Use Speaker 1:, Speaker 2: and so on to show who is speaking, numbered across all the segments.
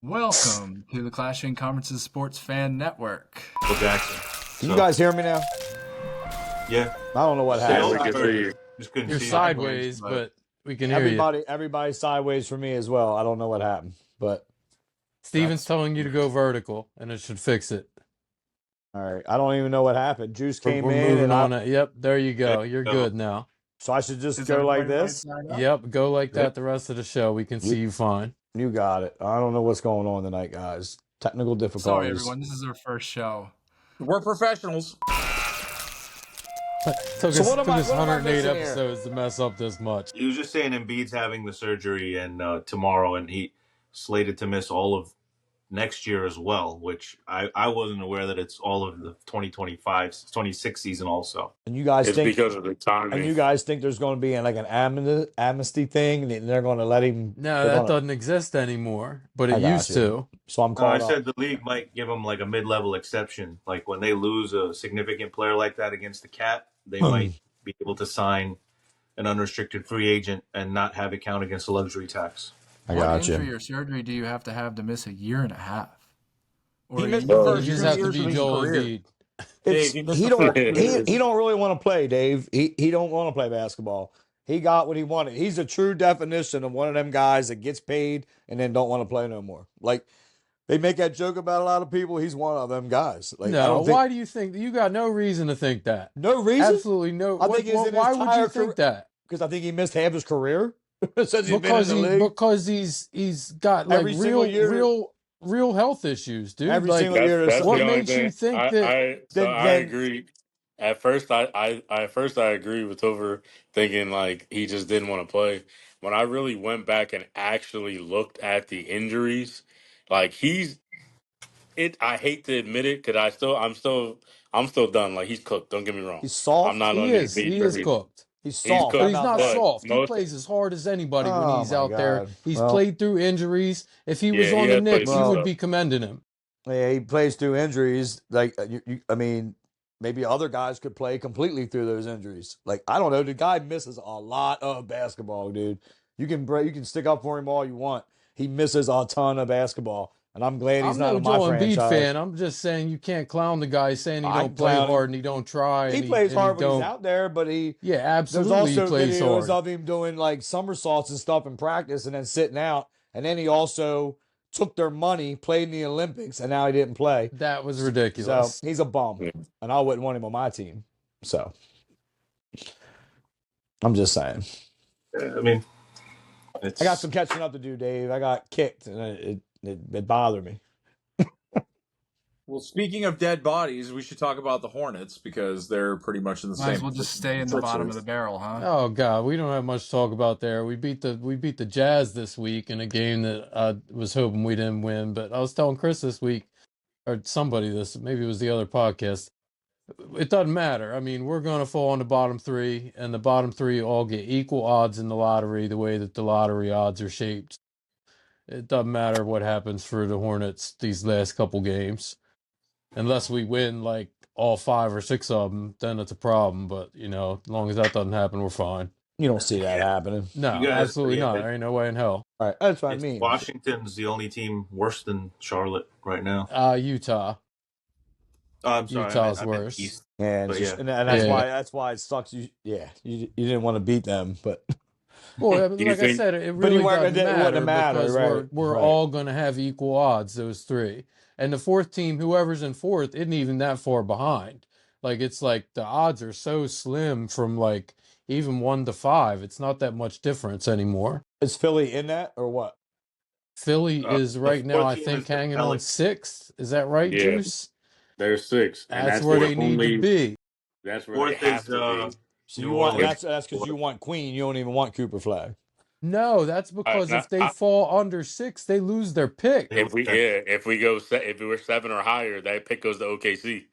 Speaker 1: Welcome to the Clashing Conferences Sports Fan Network.
Speaker 2: Phil Jackson.
Speaker 3: Can you guys hear me now?
Speaker 2: Yeah.
Speaker 3: I don't know what
Speaker 2: Yeah,
Speaker 3: happened.
Speaker 2: we can see you. Just couldn't
Speaker 4: You're
Speaker 2: see
Speaker 4: sideways, but we can hear you.
Speaker 3: Everybody's sideways for me as well. I don't know what happened, but
Speaker 4: Steven's telling you to go vertical, and it should fix it.
Speaker 3: all right. I don't even know what happened. Juice came
Speaker 4: We're
Speaker 3: in,
Speaker 4: moving
Speaker 3: and
Speaker 4: on it. Yep, there you go. You're good now.
Speaker 3: so I should just
Speaker 1: Is
Speaker 3: go like
Speaker 1: everybody
Speaker 3: this.
Speaker 1: right side up?
Speaker 4: Yep, go like that
Speaker 3: Yep.
Speaker 4: the rest of the show. We can see you fine.
Speaker 3: You got it. I don't know what's going on tonight, guys. Technical difficulties.
Speaker 1: Sorry, everyone. This is our first show.
Speaker 5: We're professionals.
Speaker 4: Took
Speaker 3: So
Speaker 4: us,
Speaker 3: what am
Speaker 4: took
Speaker 3: I-
Speaker 4: us
Speaker 3: what am I
Speaker 4: 108
Speaker 3: missing here?
Speaker 4: episodes to mess up this much.
Speaker 2: He was just saying Embiid's having the surgery and tomorrow, and he slated to miss all of next year as well, which I wasn't aware that it's all of the 2025-26 season also.
Speaker 3: And you guys
Speaker 6: It's
Speaker 3: think
Speaker 6: because of the timing.
Speaker 3: and you guys think there's going to be like an amnesty thing, and they're going to let him.
Speaker 4: No,
Speaker 3: they're
Speaker 4: that
Speaker 3: gonna-
Speaker 4: doesn't exist anymore, but
Speaker 3: I
Speaker 4: it
Speaker 3: got
Speaker 4: used
Speaker 3: you.
Speaker 4: to.
Speaker 3: So I'm
Speaker 2: I
Speaker 3: calling.
Speaker 2: said the league might give him like a mid-level exception. Like when they lose a significant player like that against the Cat, they might be able to sign an unrestricted free agent and not have it count against the luxury tax.
Speaker 3: I
Speaker 1: What
Speaker 3: got
Speaker 1: injury
Speaker 3: you.
Speaker 1: or surgery do you have to miss a year and a half? Or
Speaker 5: He
Speaker 1: a
Speaker 5: missed
Speaker 1: year?
Speaker 5: the
Speaker 4: You
Speaker 5: first
Speaker 4: just
Speaker 5: 2
Speaker 4: have to
Speaker 5: years
Speaker 4: be
Speaker 5: of his
Speaker 4: Joel
Speaker 5: career.
Speaker 4: Embiid.
Speaker 3: It's,
Speaker 5: Dave, he
Speaker 3: he don't
Speaker 5: missed
Speaker 3: he don't really want to play, Dave. He don't want to play basketball. He got what he wanted. He's a true definition of one of them guys that gets paid and then don't want to play no more. Like they make that joke about a lot of people. He's one of them guys. Like I
Speaker 4: No,
Speaker 3: don't think,
Speaker 4: why do you think you got no reason to think that?
Speaker 3: no reason
Speaker 4: Absolutely no.
Speaker 3: I think he's in his
Speaker 4: Why would
Speaker 3: entire
Speaker 4: you think
Speaker 3: career-
Speaker 4: that?
Speaker 3: because I think he missed half his career since he's
Speaker 4: Because
Speaker 3: been in the league.
Speaker 4: because he's got like
Speaker 3: Every single year-
Speaker 4: real health issues, dude.
Speaker 3: Every
Speaker 4: like
Speaker 3: single year,
Speaker 6: That's
Speaker 4: what
Speaker 6: the only
Speaker 4: makes you
Speaker 6: thing.
Speaker 4: think that?
Speaker 6: I
Speaker 3: then-
Speaker 6: agree. At first, I agree with Over thinking like he just didn't want to play. When I really went back and actually looked at the injuries, like I hate to admit it because I'm still done. Like he's cooked. Don't get me wrong.
Speaker 3: He's soft.
Speaker 6: I'm not
Speaker 4: He
Speaker 6: on
Speaker 4: is
Speaker 6: Embiid
Speaker 4: he
Speaker 6: for
Speaker 4: is
Speaker 6: me.
Speaker 4: cooked,
Speaker 3: He's
Speaker 6: He's
Speaker 3: soft.
Speaker 6: cooked.
Speaker 4: but he's not
Speaker 6: But
Speaker 4: soft. He
Speaker 6: most-
Speaker 4: plays as hard as anybody when
Speaker 3: Oh,
Speaker 4: he's
Speaker 3: my
Speaker 4: out there.
Speaker 3: God.
Speaker 4: He's
Speaker 3: Well-
Speaker 4: played through injuries. If he was
Speaker 6: Yeah,
Speaker 4: on
Speaker 6: he
Speaker 4: the
Speaker 6: has played
Speaker 4: Knicks,
Speaker 6: through
Speaker 4: you would
Speaker 6: stuff.
Speaker 4: be commending him.
Speaker 3: Yeah, he plays through injuries. Like I mean, maybe other guys could play completely through those injuries. Like I don't know, the guy misses a lot of basketball, dude. You can stick up for him all you want. He misses a ton of basketball, and I'm glad he's
Speaker 4: I'm
Speaker 3: not
Speaker 4: no
Speaker 3: in my
Speaker 4: Joel Embiid
Speaker 3: franchise.
Speaker 4: fan. I'm just saying you can't clown the guy saying he
Speaker 3: I
Speaker 4: don't play
Speaker 3: clown him.
Speaker 4: hard and he don't try.
Speaker 3: He
Speaker 4: and
Speaker 3: plays
Speaker 4: and
Speaker 3: hard when
Speaker 4: don't.
Speaker 3: he's out there, but he
Speaker 4: Yeah,
Speaker 3: there's
Speaker 4: absolutely.
Speaker 3: also
Speaker 4: He plays
Speaker 3: videos
Speaker 4: hard.
Speaker 3: of him doing like somersaults and stuff in practice, and then sitting out. And then he also took their money, played in the Olympics, and now he didn't play.
Speaker 4: That was
Speaker 3: So
Speaker 4: ridiculous.
Speaker 3: he's a bum,
Speaker 6: Yeah.
Speaker 3: and I wouldn't want him on my team. So I'm just saying.
Speaker 2: I mean, it's,
Speaker 3: I got some catching up to do, Dave. I got kicked, and it bothered me.
Speaker 5: Well, speaking of dead bodies, we should talk about the Hornets because they're pretty much in the
Speaker 1: Might
Speaker 5: same.
Speaker 1: as well just stay in the bottom of the barrel, huh?
Speaker 4: Oh God, we don't have much to talk about there. We beat the Jazz this week in a game that I was hoping we didn't win. But I was telling Chris this week, or somebody this, maybe it was the other podcast. It doesn't matter. I mean, we're going to fall in the bottom three, and the bottom three all get equal odds in the lottery, the way that the lottery odds are shaped. It doesn't matter what happens for the Hornets these last couple games. Unless we win like all 5 or 6 of them, then it's a problem. But, as long as that doesn't happen, we're fine.
Speaker 3: You don't see that happening.
Speaker 4: No,
Speaker 2: You guys-
Speaker 4: absolutely
Speaker 2: yeah,
Speaker 4: not.
Speaker 2: but-
Speaker 4: There ain't no way in hell.
Speaker 3: All right, that's what I
Speaker 2: it's
Speaker 3: mean.
Speaker 2: Washington's the only team worse than Charlotte right now.
Speaker 4: Utah.
Speaker 2: Oh, I'm sorry.
Speaker 4: Utah's
Speaker 2: I meant
Speaker 4: worse.
Speaker 2: East.
Speaker 3: And,
Speaker 2: But
Speaker 3: just,
Speaker 2: yeah.
Speaker 3: and that's
Speaker 4: Yeah.
Speaker 3: why it sucks. You didn't want to beat them, but
Speaker 4: Well,
Speaker 6: Do you
Speaker 4: like I
Speaker 6: think-
Speaker 4: said, it
Speaker 3: But
Speaker 4: really
Speaker 3: you weren't-
Speaker 4: doesn't
Speaker 3: it wouldn't
Speaker 4: matter
Speaker 3: matter,
Speaker 4: because
Speaker 3: right,
Speaker 4: we're
Speaker 3: right.
Speaker 4: all going to have equal odds, those three. And the fourth team, whoever's in fourth, isn't even that far behind. Like, it's like the odds are so slim from like even 1 to 5. It's not that much difference anymore.
Speaker 3: is Philly in that or what?
Speaker 4: Philly is
Speaker 2: the
Speaker 4: right now,
Speaker 2: fourth
Speaker 4: I
Speaker 2: team
Speaker 4: think,
Speaker 2: is the
Speaker 4: hanging on
Speaker 2: Pelicans.
Speaker 4: 6th. Is that right,
Speaker 6: Yeah.
Speaker 4: Juice?
Speaker 6: They're 6. And
Speaker 4: That's where they need
Speaker 6: only,
Speaker 4: to be.
Speaker 6: That's where
Speaker 2: Fourth
Speaker 6: they have
Speaker 2: is
Speaker 6: to be.
Speaker 3: So
Speaker 2: New
Speaker 3: you want
Speaker 2: Orleans.
Speaker 3: that's because you want Queen. You don't even want Cooper Flag.
Speaker 4: No, that's because if they
Speaker 6: I-
Speaker 4: fall under 6, they lose their pick.
Speaker 6: If we were 7 or higher, that pick goes to OKC.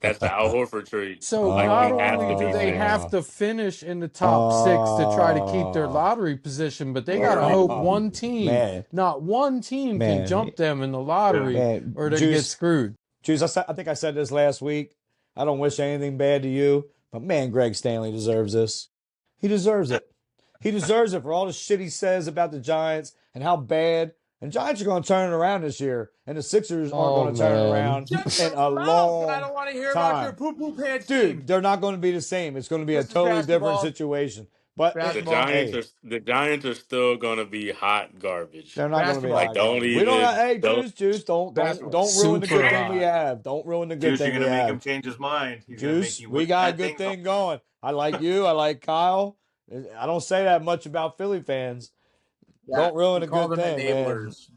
Speaker 6: That's the Al Horford trade.
Speaker 4: So
Speaker 6: Like,
Speaker 4: not
Speaker 6: we have to
Speaker 4: only
Speaker 6: be
Speaker 4: do they
Speaker 6: safe.
Speaker 4: have to finish in the top 6 to try to keep their lottery position, but they got to hope one team,
Speaker 3: Man.
Speaker 4: not one team,
Speaker 3: Man.
Speaker 4: can jump them in the lottery
Speaker 3: Man,
Speaker 4: or they get
Speaker 3: Juice,
Speaker 4: screwed.
Speaker 3: Juice, I think I said this last week. I don't wish anything bad to you, but man, Greg Stanley deserves this. He deserves it. He deserves it for all the shit he says about the Giants and how bad And Giants are going to turn it around this year, and the Sixers aren't
Speaker 4: Oh,
Speaker 3: going to turn it
Speaker 4: man.
Speaker 3: around
Speaker 5: Shut
Speaker 3: in
Speaker 5: your
Speaker 3: a
Speaker 5: mouth. I
Speaker 3: long
Speaker 5: don't want to hear about your
Speaker 3: time.
Speaker 5: poo-poo pants
Speaker 3: Dude,
Speaker 5: team.
Speaker 3: they're not going to be the same. It's going to be
Speaker 5: This
Speaker 3: a
Speaker 5: is
Speaker 3: totally different
Speaker 5: basketball.
Speaker 3: situation. But
Speaker 5: Basketball.
Speaker 6: The Giants are still gonna be hot garbage.
Speaker 3: they're not going to be
Speaker 5: Basketball.
Speaker 6: Like
Speaker 3: high
Speaker 6: don't
Speaker 3: garbage. We don't.
Speaker 6: even
Speaker 3: Hey,
Speaker 6: don't.
Speaker 3: Juice, don't
Speaker 5: Basketball.
Speaker 3: ruin the good
Speaker 4: Super
Speaker 3: thing we
Speaker 4: hot.
Speaker 3: have. Don't ruin the good
Speaker 2: Juice, you're
Speaker 3: thing we
Speaker 2: gonna make him
Speaker 3: have.
Speaker 2: change his mind. He's gonna make
Speaker 3: Juice,
Speaker 2: you
Speaker 3: we
Speaker 2: wish
Speaker 3: got a
Speaker 2: bad
Speaker 3: good
Speaker 2: things on
Speaker 3: thing going. I like you. I like Kyle. I don't say that much about Philly fans.
Speaker 5: Yeah,
Speaker 3: Don't ruin
Speaker 5: we
Speaker 3: a
Speaker 5: call
Speaker 3: good
Speaker 5: them
Speaker 3: thing, man.
Speaker 5: enablers.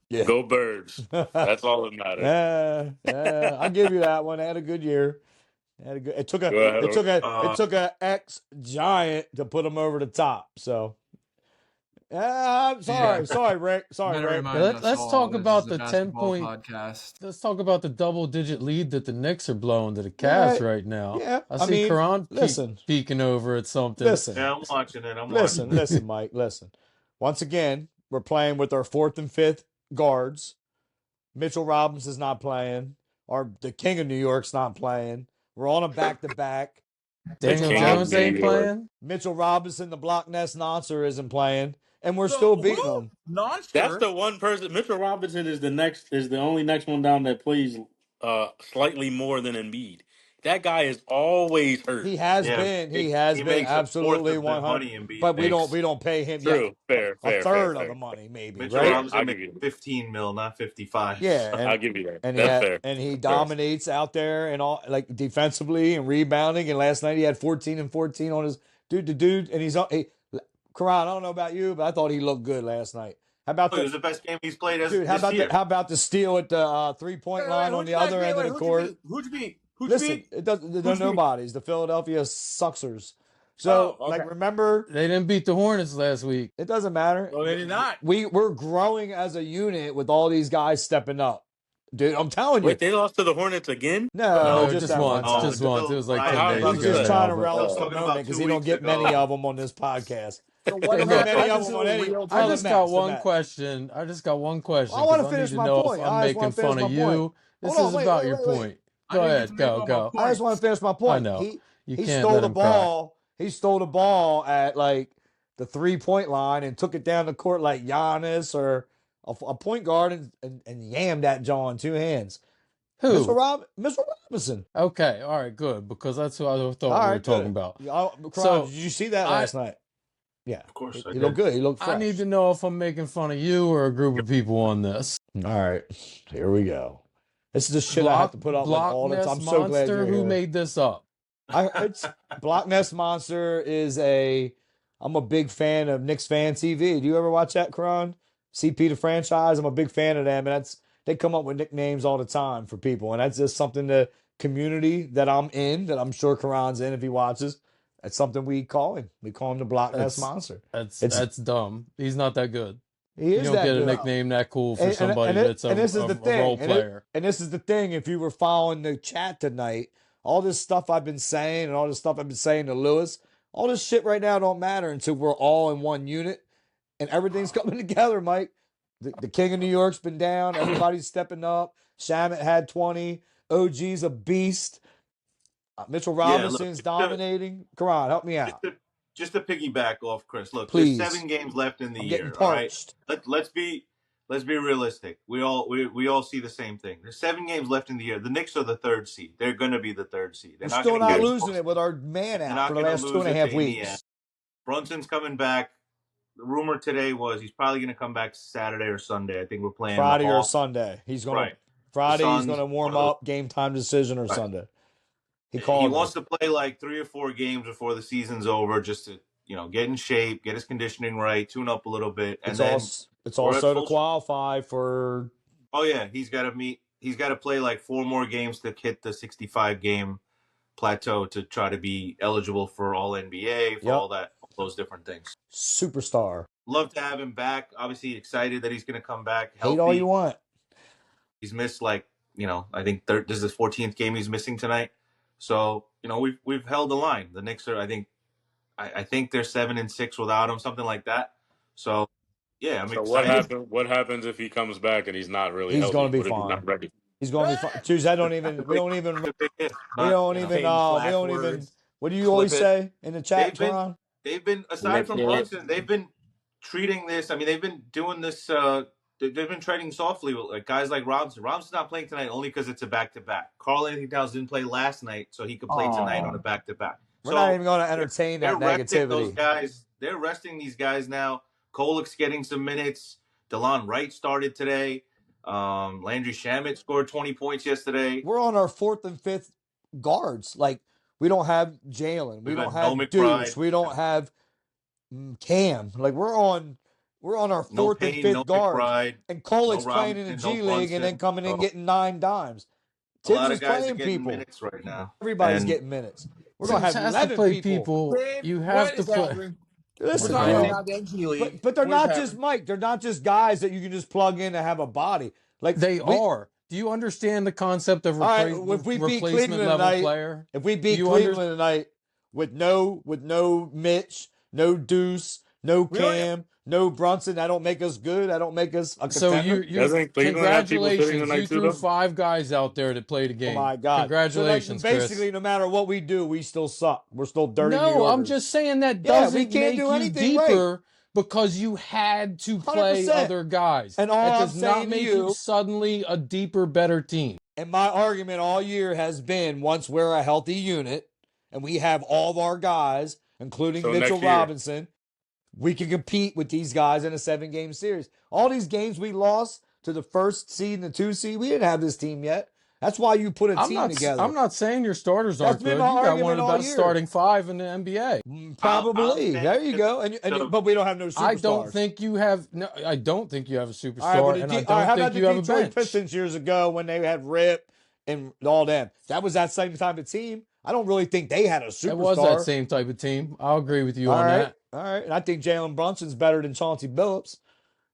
Speaker 3: Yeah.
Speaker 6: Go Birds. That's all that matters.
Speaker 3: Yeah, I'll give you that one. They had a good year. It took
Speaker 6: Go ahead.
Speaker 3: a ex Giant to put them over the top. So, I'm sorry,
Speaker 1: Yeah.
Speaker 3: sorry, Rick, sorry,
Speaker 1: Better
Speaker 3: Rick.
Speaker 1: remind us
Speaker 4: Let's
Speaker 1: all
Speaker 4: talk
Speaker 1: this
Speaker 4: about
Speaker 1: is a
Speaker 4: the 10
Speaker 1: basketball
Speaker 4: point.
Speaker 1: podcast.
Speaker 4: Let's talk about the double-digit lead that the Knicks are blowing to the Cavs right now.
Speaker 3: Yeah,
Speaker 4: I see
Speaker 3: mean,
Speaker 4: Karan
Speaker 3: listen,
Speaker 4: peeking over at something.
Speaker 3: listen,
Speaker 2: Yeah, I'm watching it. I'm
Speaker 3: listen,
Speaker 2: watching it.
Speaker 3: listen, Mike, listen. Once again, we're playing with our fourth and fifth guards. Mitchell Robinson's not playing. The King of New York's not playing. We're on a back-to-back.
Speaker 4: Daniel
Speaker 6: King of
Speaker 4: Jones
Speaker 6: New
Speaker 4: ain't
Speaker 6: York.
Speaker 4: playing.
Speaker 3: Mitchell Robinson, the Block Ness Noncer, isn't playing, and we're
Speaker 5: So
Speaker 3: still beating
Speaker 5: who?
Speaker 3: them.
Speaker 5: Non-sure.
Speaker 6: That's the one person. Mitchell Robinson is the only next one down that plays slightly more than Embiid. That guy is always hurt.
Speaker 3: He has
Speaker 2: Yeah,
Speaker 3: been. He
Speaker 2: he
Speaker 3: has been
Speaker 2: makes a fourth
Speaker 3: absolutely
Speaker 2: of the
Speaker 3: 100.
Speaker 2: money Embiid
Speaker 3: But we
Speaker 2: makes.
Speaker 3: don't pay him
Speaker 6: True.
Speaker 3: yet.
Speaker 6: Fair.
Speaker 3: A third of the money, maybe,
Speaker 2: Mitchell
Speaker 3: right?
Speaker 2: Robinson
Speaker 6: I'll
Speaker 2: makes
Speaker 6: give you
Speaker 2: 15 mil, not 55.
Speaker 3: Yeah,
Speaker 6: I'll give you that.
Speaker 3: and
Speaker 6: That's fair.
Speaker 3: he
Speaker 6: That's fair.
Speaker 3: dominates out there and all, like, defensively and rebounding. And last night he had 14 and 14 on his dude, and Karan, I don't know about you, but I thought he looked good last night. How about
Speaker 2: It was the best game he's played
Speaker 3: dude? How
Speaker 2: this year.
Speaker 3: about the steal at the 3-point line on the other end of the court?
Speaker 5: Who'd you beat?
Speaker 3: Listen, they're nobodies. The Philadelphia Suxers. So,
Speaker 5: Oh, okay.
Speaker 3: remember,
Speaker 4: They didn't beat the Hornets last week.
Speaker 3: it doesn't matter.
Speaker 5: No, they did not.
Speaker 3: We're growing as a unit with all these guys stepping up. Dude, I'm telling you.
Speaker 6: Wait, they lost to the Hornets again?
Speaker 3: No,
Speaker 4: No,
Speaker 3: just
Speaker 4: just
Speaker 3: that
Speaker 4: once.
Speaker 3: one.
Speaker 4: Just once. It was like
Speaker 2: Right.
Speaker 4: 10
Speaker 6: I
Speaker 4: days
Speaker 6: was
Speaker 3: He's
Speaker 6: about
Speaker 4: ago
Speaker 3: just
Speaker 6: to
Speaker 3: trying
Speaker 4: now,
Speaker 3: to
Speaker 4: but-
Speaker 3: relish the
Speaker 2: talking about
Speaker 3: moment because
Speaker 2: 2
Speaker 3: he don't
Speaker 2: weeks
Speaker 3: get many
Speaker 2: ago.
Speaker 3: of them on this podcast.
Speaker 5: So what
Speaker 3: Don't get
Speaker 5: happened?
Speaker 3: many
Speaker 5: I
Speaker 3: of
Speaker 5: just
Speaker 3: them on
Speaker 5: a
Speaker 3: any.
Speaker 5: real
Speaker 4: I
Speaker 3: I'm
Speaker 4: just
Speaker 3: a
Speaker 4: got
Speaker 3: mess,
Speaker 4: one
Speaker 3: I'm a-
Speaker 4: question. I just got one question.
Speaker 3: I wanna
Speaker 4: 'cause
Speaker 3: finish
Speaker 4: need
Speaker 3: my
Speaker 4: know
Speaker 3: point.
Speaker 4: if
Speaker 3: I
Speaker 4: I'm
Speaker 3: just wanna
Speaker 4: making
Speaker 3: finish
Speaker 4: fun of
Speaker 3: my
Speaker 4: you.
Speaker 3: point.
Speaker 4: This
Speaker 3: Hold on,
Speaker 4: is
Speaker 3: wait,
Speaker 4: about
Speaker 3: wait,
Speaker 4: your
Speaker 3: wait, wait.
Speaker 4: point.
Speaker 1: I
Speaker 4: Go
Speaker 1: didn't get
Speaker 4: ahead.
Speaker 1: to make
Speaker 4: Go,
Speaker 1: all my
Speaker 4: go.
Speaker 1: points.
Speaker 3: I just want to finish my point.
Speaker 4: I know. You
Speaker 3: He
Speaker 4: can't
Speaker 3: stole
Speaker 4: let
Speaker 3: the
Speaker 4: him crack.
Speaker 3: ball. He stole the ball at like the 3-point line and took it down the court like Giannis or a point guard and yammed that jaw in 2 hands.
Speaker 4: Who?
Speaker 3: Mr. Robinson.
Speaker 4: Okay. All right. Good. Because that's who I thought
Speaker 3: All
Speaker 4: we
Speaker 3: right,
Speaker 4: were talking
Speaker 3: good.
Speaker 4: about.
Speaker 3: Karan,
Speaker 4: So,
Speaker 3: did you see that
Speaker 4: I-
Speaker 3: last night? Yeah,
Speaker 2: Of course, I
Speaker 3: he looked
Speaker 2: did.
Speaker 3: good. He looked fresh.
Speaker 4: I need to know if I'm making fun of you or a group of people on this.
Speaker 3: All right, here we go. This is the shit I have to put up with all the time. I'm so glad
Speaker 4: Monster.
Speaker 3: you're
Speaker 4: Who
Speaker 3: here.
Speaker 4: made this up?
Speaker 3: Block Ness Monster is I'm a big fan of Knicks Fan TV. Do you ever watch that, Karan? CP the franchise. I'm a big fan of them, and they come up with nicknames all the time for people, and that's just something the community that I'm in, that I'm sure Karan's in if he watches. That's something we call him. We call him the Block Ness Monster.
Speaker 4: That's dumb. He's not that good.
Speaker 3: He
Speaker 4: You
Speaker 3: is
Speaker 4: don't
Speaker 3: that
Speaker 4: get a
Speaker 3: good.
Speaker 4: nickname that cool for somebody that's a role player.
Speaker 3: And this is the thing. If you were following the chat tonight, all this stuff I've been saying and all this stuff I've been saying to Lewis, all this shit right now don't matter until we're all in one unit and everything's coming together, Mike. The King of New York's been down. Everybody's stepping up. Shamet had 20. OG's a beast. Mitchell Robinson's dominating. Karan, help me out.
Speaker 2: Just to piggyback off Chris, look,
Speaker 3: Please.
Speaker 2: there's 7 games left in the
Speaker 3: I'm
Speaker 2: year.
Speaker 3: getting
Speaker 2: All right,
Speaker 3: parched.
Speaker 2: let's be realistic. We all see the same thing. There's 7 games left in the year. The Knicks are the 3rd seed. They're going to be the 3rd seed.
Speaker 3: We're still not losing it with our man out for the last 2.5 weeks.
Speaker 2: Brunson's coming back. The rumor today was he's probably going to come back Saturday or Sunday. I think we're playing
Speaker 3: Friday or Sunday. He's going
Speaker 2: Right.
Speaker 3: to Friday.
Speaker 2: The
Speaker 3: He's
Speaker 2: Suns,
Speaker 3: going to warm
Speaker 2: one of
Speaker 3: up. Game time decision or
Speaker 2: Right.
Speaker 3: Sunday. He
Speaker 2: wants to play like 3 or 4 games before the season's over, just to get in shape, get his conditioning right, tune up a little bit, and
Speaker 3: it's also to qualify for.
Speaker 2: Oh yeah, he's got to play like 4 more games to hit the 65 game plateau to try to be eligible for All NBA, for all those different things.
Speaker 3: Superstar.
Speaker 2: Love to have him back. Obviously excited that he's going to come back healthy.
Speaker 3: Hate all you want.
Speaker 2: He's missed I think this is his 14th game he's missing tonight. So, we've held the line. The Knicks are, I think they're 7-6 without him, something like that. So, yeah, I'm excited.
Speaker 6: What happens if he comes back and he's not really
Speaker 3: He's
Speaker 6: healthy?
Speaker 3: going to be
Speaker 6: What if he's
Speaker 3: fine.
Speaker 6: not ready?
Speaker 3: He's going to be fine. Choose. We don't even. What do you always say in the chat,
Speaker 2: They've been, aside from Brunson, they've been treating this. I mean, they've been doing this they've been trading softly with like guys like Robinson. Robinson's not playing tonight only because it's a back-to-back. Karl Anthony Towns didn't play last night, so he could play tonight on a back-to-back.
Speaker 3: We're not even going to entertain that
Speaker 2: resting those
Speaker 3: negativity.
Speaker 2: guys. They're resting these guys now. Kolek's getting some minutes. DeLon Wright started today. Landry Shamet scored 20 points yesterday.
Speaker 3: We're on our 4th and 5th guards. Like, we don't have Jalen. We don't have Deuce. We don't have Cam. Like, we're on our 4th and 5th guards. And Kolek's playing in the G League and then coming in getting 9 dimes.
Speaker 2: Tibbs is playing people. Minutes right now.
Speaker 3: Everybody's getting minutes. We're going to have 11 people.
Speaker 4: You have to play.
Speaker 3: Listen, but they're not just Mike. They're not just guys that you can just plug in and have a body. Like
Speaker 4: they are. Do you understand the concept of replacement level player?
Speaker 3: If we beat Cleveland tonight with no Mitch, no Deuce, no Cam, no Brunson, that don't make us good. That don't make us a contender.
Speaker 4: So congratulations. You threw 5 guys out there to play the game.
Speaker 3: Oh my God.
Speaker 4: Congratulations,
Speaker 3: so basically,
Speaker 4: Chris.
Speaker 3: No matter what we do, we still suck. We're still dirty.
Speaker 4: No, I'm just saying that doesn't make you deeper.
Speaker 3: Right.
Speaker 4: Because you had to play
Speaker 3: 100%.
Speaker 4: Other guys.
Speaker 3: And all
Speaker 4: that does not make you suddenly a deeper, better team.
Speaker 3: And my argument all year has been once we're a healthy unit and we have all of our guys, including Mitchell Robinson, we can compete with these guys in a 7-game series. All these games we lost to the 1st seed and the 2 seed, we didn't have this team yet. That's why you put a team together.
Speaker 4: I'm not saying your starters aren't good. You got one of the best starting 5 in the NBA.
Speaker 3: Probably. There you go. But we don't have no superstars.
Speaker 4: I don't think you have a superstar, and I don't think you have a bench.
Speaker 3: Pistons years ago when they had Rip and all them. That was that same type of team. I don't really think they had a superstar.
Speaker 4: It was that same type of team. I'll agree with you on that.
Speaker 3: All right. And I think Jalen Brunson's better than Chauncey Billups.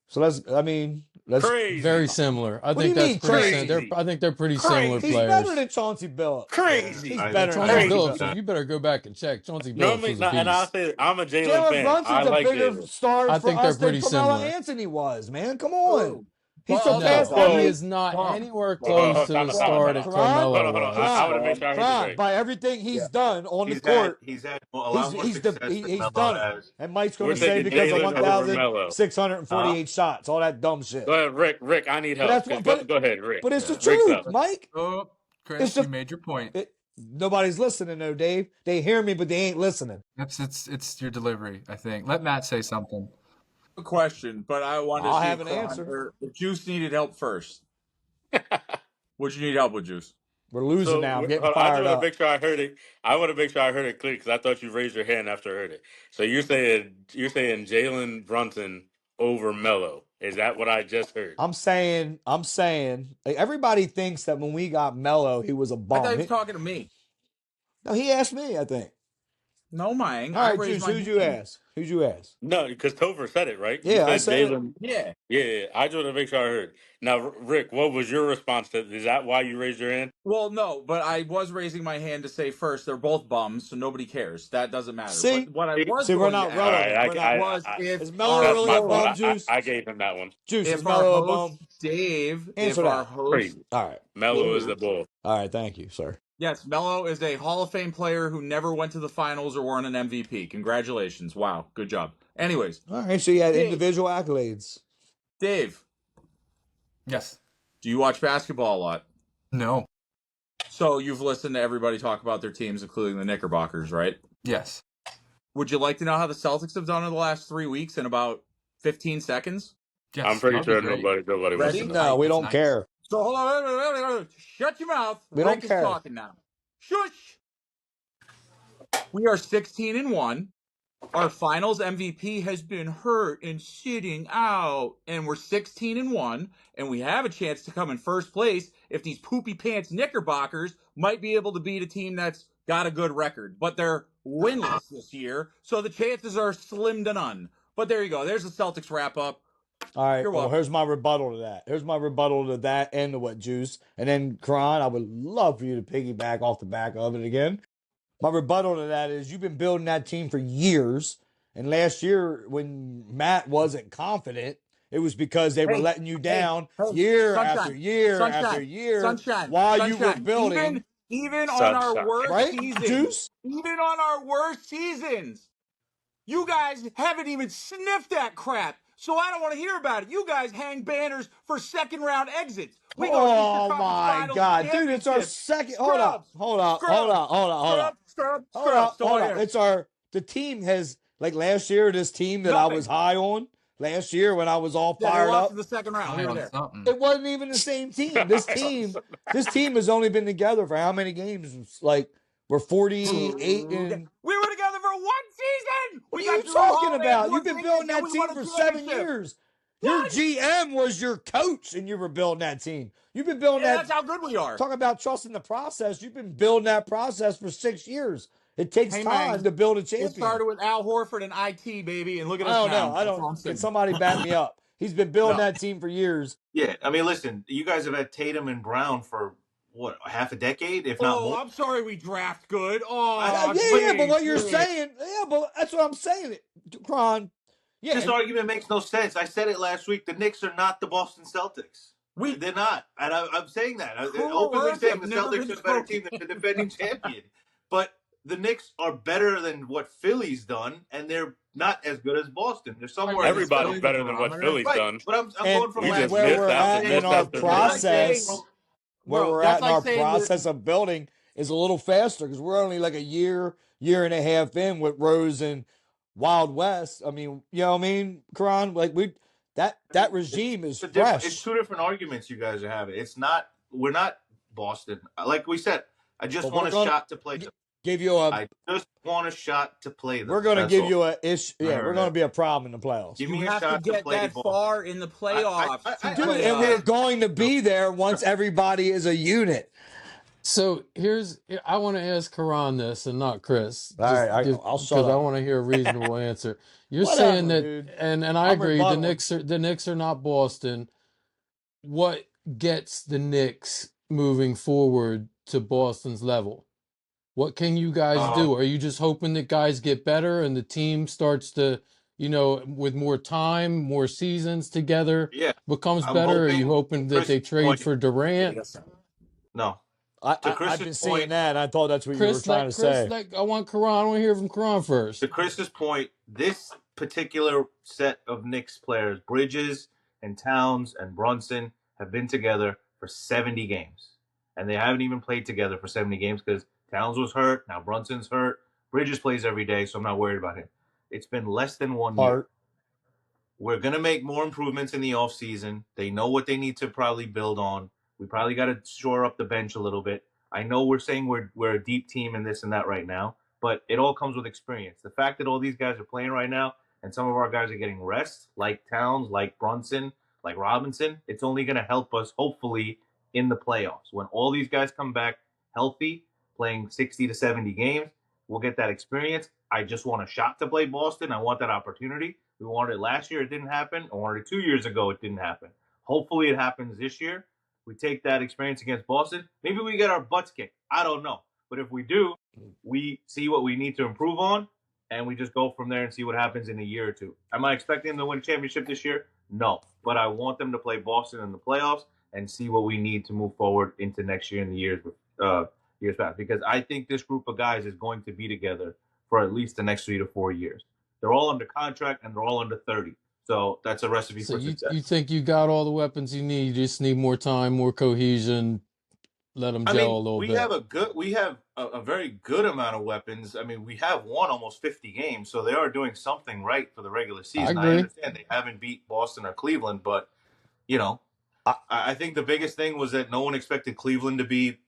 Speaker 3: So that's
Speaker 6: crazy.
Speaker 4: Very similar. I think that's pretty. I think they're pretty similar players.
Speaker 3: He's better than Chauncey Billups.
Speaker 6: Crazy.
Speaker 3: He's better than
Speaker 4: Chauncey Billups. You better go back and check. Chauncey Billups was a beast.
Speaker 6: And I'll say I'm a Jalen fan.
Speaker 3: Brunson's a bigger star
Speaker 4: I think they're pretty
Speaker 3: Carmelo
Speaker 4: similar.
Speaker 3: Anthony was, man. Come on.
Speaker 4: He is not anywhere close to the star that Carmelo was.
Speaker 6: I want to make sure I heard you right.
Speaker 3: By everything he's done on the court,
Speaker 2: he's had a lot more success
Speaker 3: he's
Speaker 2: than
Speaker 3: done
Speaker 2: Melo
Speaker 3: it. And Mike's going to say because of 1,648 shots, all that dumb shit.
Speaker 6: Go ahead, Rick. I need help. Go ahead, Rick.
Speaker 3: But it's the truth, Mike.
Speaker 1: Oh, Chris, you made your point.
Speaker 3: Nobody's listening, though, Dave. They hear me, but they ain't listening.
Speaker 1: It's your delivery, I think. Let Matt say something.
Speaker 5: A question, but I wanted to see
Speaker 3: have an answer.
Speaker 5: If Juice needed help first. What you need help with, Juice?
Speaker 3: We're losing now. I'm getting fired up.
Speaker 6: I want to make sure I heard it. I want to make sure I heard it clear because I thought you raised your hand after I heard it. So you're saying Jalen Brunson over Melo. Is that what I just heard?
Speaker 3: I'm saying like, everybody thinks that when we got Melo, he was a bum.
Speaker 5: I thought he was talking to me.
Speaker 3: No, he asked me, I think.
Speaker 5: No, mine.
Speaker 3: All right, Juice, who'd you ask? Who'd you ask?
Speaker 6: No, because Topher said it, right?
Speaker 3: Yeah, I said
Speaker 6: Jalen.
Speaker 5: Yeah.
Speaker 6: Yeah. I just want to make sure I heard. Now, Rick, what was your response to? Is that why you raised your hand?
Speaker 5: Well, no, but I was raising my hand to say first they're both bums, so nobody cares. That doesn't matter.
Speaker 3: See,
Speaker 5: but what I was
Speaker 3: we're not relevant.
Speaker 5: Is
Speaker 3: Melo really a bum, Juice?
Speaker 6: I gave him that one.
Speaker 3: Juice,
Speaker 5: if
Speaker 3: is Melo a
Speaker 5: host,
Speaker 3: bum?
Speaker 5: Dave,
Speaker 3: Answer
Speaker 5: if
Speaker 3: that.
Speaker 5: our host,
Speaker 6: Crazy.
Speaker 3: All right.
Speaker 6: Melo is the bull.
Speaker 3: All right, thank you, sir.
Speaker 5: Yes, Melo is a Hall of Fame player who never went to the finals or won an MVP. Congratulations. Wow, good job. Anyways.
Speaker 3: All right, so you had individual accolades.
Speaker 5: Dave.
Speaker 1: Yes.
Speaker 5: Do you watch basketball a lot?
Speaker 1: No.
Speaker 5: So you've listened to everybody talk about their teams, including the Knickerbockers, right?
Speaker 1: Yes.
Speaker 5: Would you like to know how the Celtics have done in the last 3 weeks in about 15 seconds?
Speaker 1: Yes.
Speaker 6: I'm pretty sure nobody
Speaker 5: Ready?
Speaker 6: wants to.
Speaker 3: No, we don't care.
Speaker 5: So hold on. Shut your mouth.
Speaker 3: We
Speaker 5: Rick
Speaker 3: don't care.
Speaker 5: is talking now. Shush. We are 16-1. Our finals MVP has been hurt and sitting out. And we're 16-1. And we have a chance to come in first place if these poopy pants Knickerbockers might be able to beat a team that's got a good record. But they're winless this year. So the chances are slim to none. But there you go. There's the Celtics wrap up.
Speaker 3: All right, well, here's my rebuttal to that. Here's my rebuttal to that and to what, Juice. And then, Kron, I would love for you to piggyback off the back of it again. My rebuttal to that is you've been building that team for years. And last year, when Matt wasn't confident, it was because they were letting you down year after year after year while you were building.
Speaker 5: Even on our worst seasons.
Speaker 3: Juice?
Speaker 5: Even on our worst seasons. You guys haven't even sniffed that crap. so I don't want to hear about it. You guys hang banners for second round exits. We go to Eastern
Speaker 3: Oh
Speaker 5: Conference
Speaker 3: my
Speaker 5: Finals
Speaker 3: God, dude! It's our
Speaker 5: championships.
Speaker 3: second. Hold up. The team has, like, last year. This team that I was high on last year when I was all
Speaker 5: Yeah, they
Speaker 3: fired
Speaker 5: lost
Speaker 3: up.
Speaker 5: in the second round. We
Speaker 1: High
Speaker 5: were
Speaker 1: on
Speaker 5: there.
Speaker 1: something.
Speaker 3: It wasn't even the same team. This team has only been together for how many games? It's like we're 48 and.
Speaker 5: We were together for one season.
Speaker 3: What
Speaker 5: We
Speaker 3: are you
Speaker 5: got Drew
Speaker 3: talking
Speaker 5: Holiday
Speaker 3: about?
Speaker 5: and
Speaker 3: You've been
Speaker 5: Porzingis,
Speaker 3: building
Speaker 5: and
Speaker 3: that
Speaker 5: we
Speaker 3: team
Speaker 5: won a
Speaker 3: for 7
Speaker 5: championship.
Speaker 3: years. Your
Speaker 5: What?
Speaker 3: GM was your coach, and you were building that team. You've been building
Speaker 5: Yeah,
Speaker 3: that.
Speaker 5: that's how good we are.
Speaker 3: Talk about trusting the process. You've been building that process for 6 years. It takes
Speaker 5: Hey,
Speaker 3: time
Speaker 5: man,
Speaker 3: to build a
Speaker 5: It
Speaker 3: champion.
Speaker 5: started with Al Horford and IT, baby, and look at
Speaker 3: I
Speaker 5: us
Speaker 3: don't
Speaker 5: now.
Speaker 3: know. I
Speaker 5: That's all I'm
Speaker 3: don't.
Speaker 5: saying.
Speaker 3: Can somebody back me up? He's been building
Speaker 5: No.
Speaker 3: that team for years.
Speaker 2: Yeah, I mean, listen, you guys have had Tatum and Brown for what, half a decade, if not more.
Speaker 5: I'm sorry we draft good. Oh,
Speaker 3: Yeah, but what you're
Speaker 5: please.
Speaker 3: saying, but that's what I'm saying. Kron, yeah,
Speaker 2: This argument makes no sense. I said it last week. The Knicks are not the Boston Celtics. They're not, and I'm saying that. Openly
Speaker 5: words
Speaker 2: saying
Speaker 5: have
Speaker 2: the
Speaker 5: never
Speaker 2: Celtics
Speaker 5: been
Speaker 2: are a better
Speaker 5: spoken.
Speaker 2: team than the defending champion. But the Knicks are better than what Philly's done, and they're not as good as Boston. They're somewhere.
Speaker 6: Everybody's
Speaker 1: the
Speaker 6: better than what
Speaker 1: barometer?
Speaker 6: Philly's
Speaker 2: Right,
Speaker 6: done.
Speaker 2: but I'm
Speaker 3: and,
Speaker 2: going from
Speaker 6: We
Speaker 2: last
Speaker 6: just
Speaker 3: where
Speaker 2: year.
Speaker 3: we're
Speaker 6: missed out-
Speaker 3: at in
Speaker 6: missed
Speaker 3: our
Speaker 6: out the
Speaker 3: process, where
Speaker 5: Bro,
Speaker 3: we're
Speaker 5: that's
Speaker 3: at in
Speaker 5: like
Speaker 3: our
Speaker 5: saying that-
Speaker 3: process of building is a little faster because we're only like a year and a half in with Rose and Wild West. I mean, you know what I mean, Karan? Like that regime is fresh.
Speaker 2: It's two different arguments you guys are having. It's not. We're not Boston. Like we said, I just
Speaker 3: But
Speaker 2: want
Speaker 3: we're
Speaker 2: a
Speaker 3: gonna
Speaker 2: shot to play them.
Speaker 3: Give you a.
Speaker 2: I just want a shot to play them.
Speaker 3: We're going to
Speaker 2: That's
Speaker 3: give
Speaker 2: all.
Speaker 3: you a ish. Yeah, we're
Speaker 2: Alright.
Speaker 3: going to be a problem in the playoffs.
Speaker 2: Give
Speaker 5: You
Speaker 2: me a
Speaker 5: have to
Speaker 2: shot to
Speaker 5: get
Speaker 2: play
Speaker 5: that
Speaker 2: Boston.
Speaker 5: far in the playoffs.
Speaker 3: Dude, and we're going to be there once everybody is a unit.
Speaker 4: So I want to ask Karan this and not Chris.
Speaker 3: All right, I'll shut
Speaker 4: because I
Speaker 3: up.
Speaker 4: want to hear a reasonable answer. You're
Speaker 3: Whatever,
Speaker 4: saying that,
Speaker 3: dude.
Speaker 4: and I
Speaker 3: I'm
Speaker 4: agree.
Speaker 3: rebuttaling.
Speaker 4: The Knicks are not Boston. What gets the Knicks moving forward to Boston's level? What can you guys do? Are you just hoping that guys get better and the team starts to, with more time, more seasons together, becomes
Speaker 2: I'm
Speaker 4: better? Are you hoping that
Speaker 2: Chris
Speaker 4: they trade
Speaker 2: point-
Speaker 4: for Durant?
Speaker 2: No.
Speaker 3: I've been seeing that, and I thought that's what you were trying to say.
Speaker 4: I want Karan. I want to hear from Karan first.
Speaker 2: To Chris's point, this particular set of Knicks players, Bridges and Towns and Brunson, have been together for 70 games. And they haven't even played together for 70 games because Towns was hurt. Now Brunson's hurt. Bridges plays every day, so I'm not worried about him. It's been less than 1 year. We're going to make more improvements in the offseason. They know what they need to probably build on. We probably got to shore up the bench a little bit. I know we're saying we're a deep team and this and that right now, but it all comes with experience. The fact that all these guys are playing right now and some of our guys are getting rest, like Towns, like Brunson, like Robinson, it's only going to help us, hopefully, in the playoffs. When all these guys come back healthy, playing 60 to 70 games, we'll get that experience. I just want a shot to play Boston. I want that opportunity. We wanted it last year. It didn't happen. I wanted it 2 years ago. It didn't happen. Hopefully it happens this year. We take that experience against Boston. Maybe we get our butts kicked. I don't know. But if we do, we see what we need to improve on, and we just go from there and see what happens in a year or two. Am I expecting them to win a championship this year? No. But I want them to play Boston in the playoffs and see what we need to move forward into next year and the years past. Because I think this group of guys is going to be together for at least the next 3 to 4 years. They're all under contract, and they're all under 30. So that's a recipe for success.
Speaker 4: You think you got all the weapons you need? You just need more time, more cohesion. Let them gel a little bit.
Speaker 2: We have a very good amount of weapons. I mean, we have won almost 50 games, so they are doing something right for the regular season. I understand they haven't beat Boston or Cleveland, but I think the biggest thing was that no one expected Cleveland to be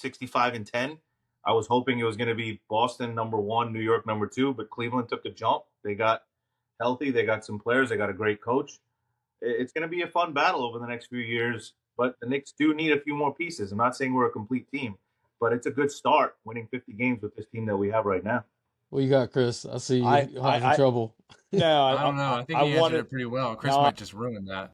Speaker 2: 65-10. I was hoping it was going to be Boston number 1, New York number 2, but Cleveland took a jump. They got healthy. They got some players. They got a great coach. It's going to be a fun battle over the next few years, but the Knicks do need a few more pieces. I'm not saying we're a complete team, but it's a good start winning 50 games with this team that we have right now.
Speaker 4: What you got, Chris? I see you having trouble.
Speaker 3: No,
Speaker 1: I don't know. I think he answered it pretty well. Chris might just ruin that.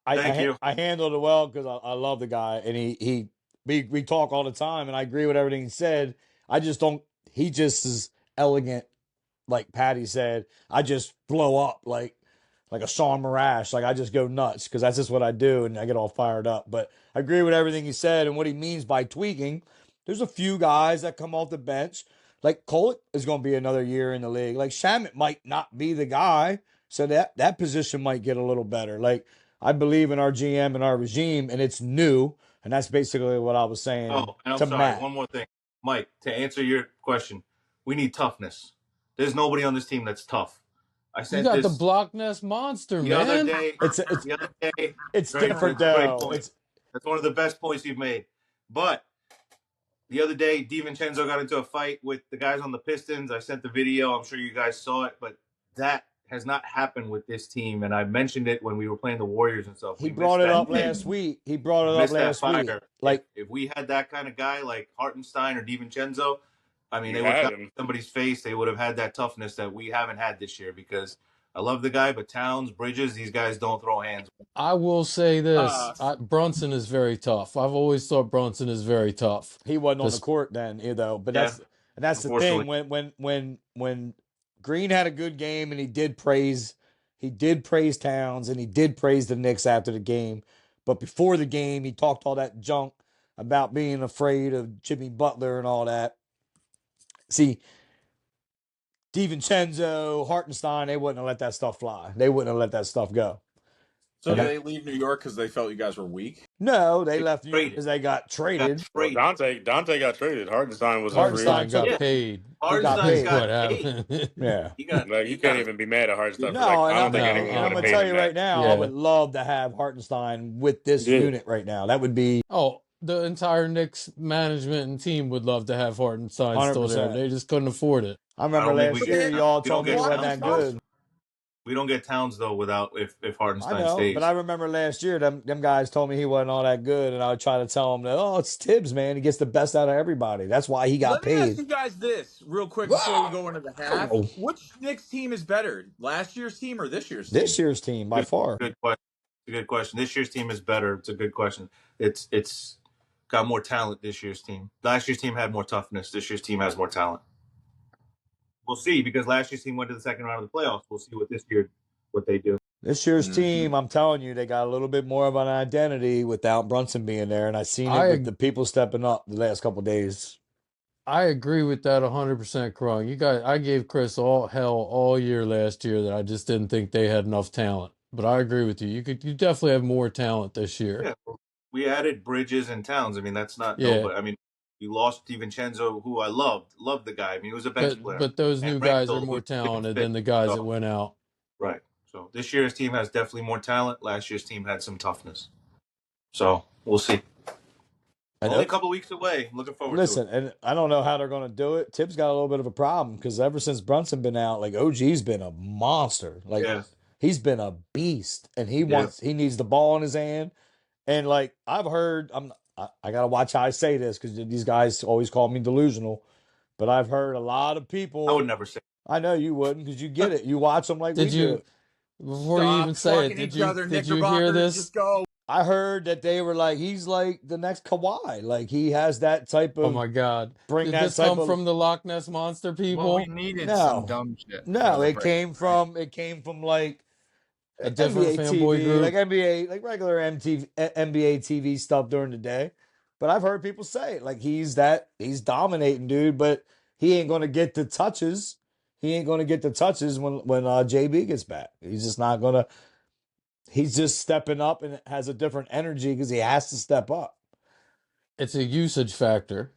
Speaker 2: Thank you.
Speaker 3: I handled it well because I love the guy, and we talk all the time, and I agree with everything he said. I just don't. He just is elegant, like Patty said. I just blow up like a Sean Marash. Like I just go nuts because that's just what I do, and I get all fired up. But I agree with everything he said and what he means by tweaking. There's a few guys that come off the bench. Like Kolek is going to be another year in the league. Like Shamet might not be the guy So that position might get a little better. Like, I believe in our GM and our regime, and it's new. And that's basically what I was saying
Speaker 2: Oh, and I'm
Speaker 3: to
Speaker 2: sorry.
Speaker 3: Matt.
Speaker 2: One more thing, Mike. To answer your question, we need toughness. There's nobody on this team that's tough. I
Speaker 4: You
Speaker 2: sent
Speaker 4: got the
Speaker 2: this
Speaker 4: Block Ness Monster,
Speaker 2: the other
Speaker 4: man.
Speaker 2: day.
Speaker 3: It's
Speaker 2: The other day,
Speaker 3: different
Speaker 2: It's a great
Speaker 3: though.
Speaker 2: point. That's one of the best points you've made. But the other day, DiVincenzo got into a fight with the guys on the Pistons. I sent the video. I'm sure you guys saw it, but that has not happened with this team. And I mentioned it when we were playing the Warriors and stuff.
Speaker 3: He brought it up last week. He brought it up last week. Like,
Speaker 2: if we had that kind of guy like Hartenstein or DiVincenzo, I mean,
Speaker 6: You
Speaker 2: they would
Speaker 6: had
Speaker 2: cut
Speaker 6: him.
Speaker 2: somebody's face. They would have had that toughness that we haven't had this year because I love the guy, but Towns, Bridges, these guys don't throw hands.
Speaker 4: I will say this: Brunson is very tough. I've always thought Brunson is very tough.
Speaker 3: he wasn't on the
Speaker 4: This-
Speaker 3: court then, though. But
Speaker 2: Yeah,
Speaker 3: that's the thing. When Green had a good game and he did praise Towns and he did praise the Knicks after the game. But before the game, he talked all that junk about being afraid of Jimmy Butler and all that. See, DiVincenzo, Hartenstein, they wouldn't have let that stuff fly. They wouldn't have let that stuff go.
Speaker 5: So did they leave New York because they felt you guys were weak?
Speaker 3: No, they
Speaker 2: They
Speaker 3: left you
Speaker 2: traded.
Speaker 3: because they got traded.
Speaker 6: Well, Dante got traded. Hartenstein was a free
Speaker 3: Hartenstein
Speaker 6: agent.
Speaker 4: got
Speaker 2: Yeah.
Speaker 4: paid.
Speaker 2: Hartenstein's
Speaker 3: paid.
Speaker 4: What
Speaker 2: got paid.
Speaker 4: happened?
Speaker 3: Yeah.
Speaker 2: He got,
Speaker 6: Like, you can't even be mad at Hartenstein.
Speaker 3: No,
Speaker 6: for that.
Speaker 3: and
Speaker 6: I don't think
Speaker 4: no,
Speaker 6: anyone
Speaker 3: I'm
Speaker 6: would
Speaker 3: going
Speaker 6: have
Speaker 3: to
Speaker 6: paid
Speaker 3: tell
Speaker 6: him
Speaker 3: you
Speaker 6: that.
Speaker 3: right now, I
Speaker 4: Yeah.
Speaker 3: would love to have Hartenstein with this
Speaker 6: Yeah.
Speaker 3: unit right now. That would be
Speaker 4: Oh, the entire Knicks management and team would love to have Hartenstein still there.
Speaker 3: 100%.
Speaker 4: They just couldn't afford it.
Speaker 3: I remember
Speaker 2: I don't think
Speaker 3: last
Speaker 2: we
Speaker 3: year
Speaker 2: get-
Speaker 3: y'all
Speaker 2: we
Speaker 3: told
Speaker 2: don't
Speaker 3: me he
Speaker 2: get
Speaker 3: wasn't that
Speaker 2: Towns.
Speaker 3: good.
Speaker 2: We don't get Towns though without if Hartenstein
Speaker 3: I know,
Speaker 2: stays.
Speaker 3: but I remember last year them guys told me he wasn't all that good, and I would try to tell them that, oh, it's Tibbs, man. He gets the best out of everybody. That's why he got
Speaker 5: Let me ask
Speaker 3: paid.
Speaker 5: you guys this real quick before we go into the half.
Speaker 3: Oh.
Speaker 5: Which Knicks team is better, last year's team or this year's team?
Speaker 3: This year's team, by far.
Speaker 2: Good question. It's a good question. This year's team is better. It's a good question. It's got more talent. This year's team. Last year's team had more toughness. This year's team has more talent. We'll see because last year's team went to the second round of the playoffs. We'll see what they do.
Speaker 3: This year's
Speaker 5: Mhm.
Speaker 3: team, I'm telling you, they got a little bit more of an identity without Brunson being there, and I've seen it with the people stepping up the last couple of days.
Speaker 4: I agree with that 100%, Krung. You guys, I gave Chris all hell all year last year that I just didn't think they had enough talent. But I agree with you. You definitely have more talent this year.
Speaker 2: Yeah, we added Bridges and Towns. I mean, that's not
Speaker 4: Yeah.
Speaker 2: nobody. I mean, we lost DiVincenzo, who I loved the guy. I mean, he was a bench player.
Speaker 4: But those
Speaker 2: And
Speaker 4: new guys are
Speaker 2: Randall,
Speaker 4: more
Speaker 2: who didn't
Speaker 4: talented
Speaker 2: fit.
Speaker 4: than the guys
Speaker 2: So-
Speaker 4: that went out.
Speaker 2: Right. So this year's team has definitely more talent. Last year's team had some toughness. So we'll see.
Speaker 3: And
Speaker 2: Only a couple weeks away. Looking forward to
Speaker 3: listen,
Speaker 2: it.
Speaker 3: and I don't know how they're going to do it. Tibbs got a little bit of a problem because ever since Brunson been out, like OG's been a monster. Like
Speaker 2: Yeah.
Speaker 3: he's been a beast, and he
Speaker 2: Yeah.
Speaker 3: he needs the ball in his hand. And like I've heard, I got to watch how I say this because these guys always call me delusional. But I've heard a lot of people.
Speaker 2: I would never say.
Speaker 3: I know you wouldn't because you get it. You watch them like
Speaker 4: Did
Speaker 3: we
Speaker 4: you,
Speaker 3: do.
Speaker 4: before you
Speaker 5: Stop
Speaker 4: even say it,
Speaker 5: fucking
Speaker 4: did
Speaker 5: each
Speaker 4: you,
Speaker 5: other,
Speaker 4: did you hear
Speaker 5: Knickerbockers,
Speaker 4: this?
Speaker 5: Just go.
Speaker 3: I heard that they were like, he's like the next Kawhi. Like he has that type of.
Speaker 4: Oh my God.
Speaker 3: Bring
Speaker 4: Did
Speaker 3: that
Speaker 4: this
Speaker 3: type
Speaker 4: come
Speaker 3: of-
Speaker 4: from the Loch Ness Monster people?
Speaker 1: Well, we needed
Speaker 3: No.
Speaker 1: some dumb shit.
Speaker 3: No, it came from like
Speaker 4: A different
Speaker 3: NBA
Speaker 4: fanboy
Speaker 3: TV,
Speaker 4: group?
Speaker 3: like NBA, like regular NBA TV stuff during the day. But I've heard people say it, like he's dominating, dude. But he ain't gonna get the touches. He ain't gonna get the touches when JB gets back. He's just not gonna. He's just stepping up and has a different energy because he has to step up.
Speaker 4: It's a usage factor.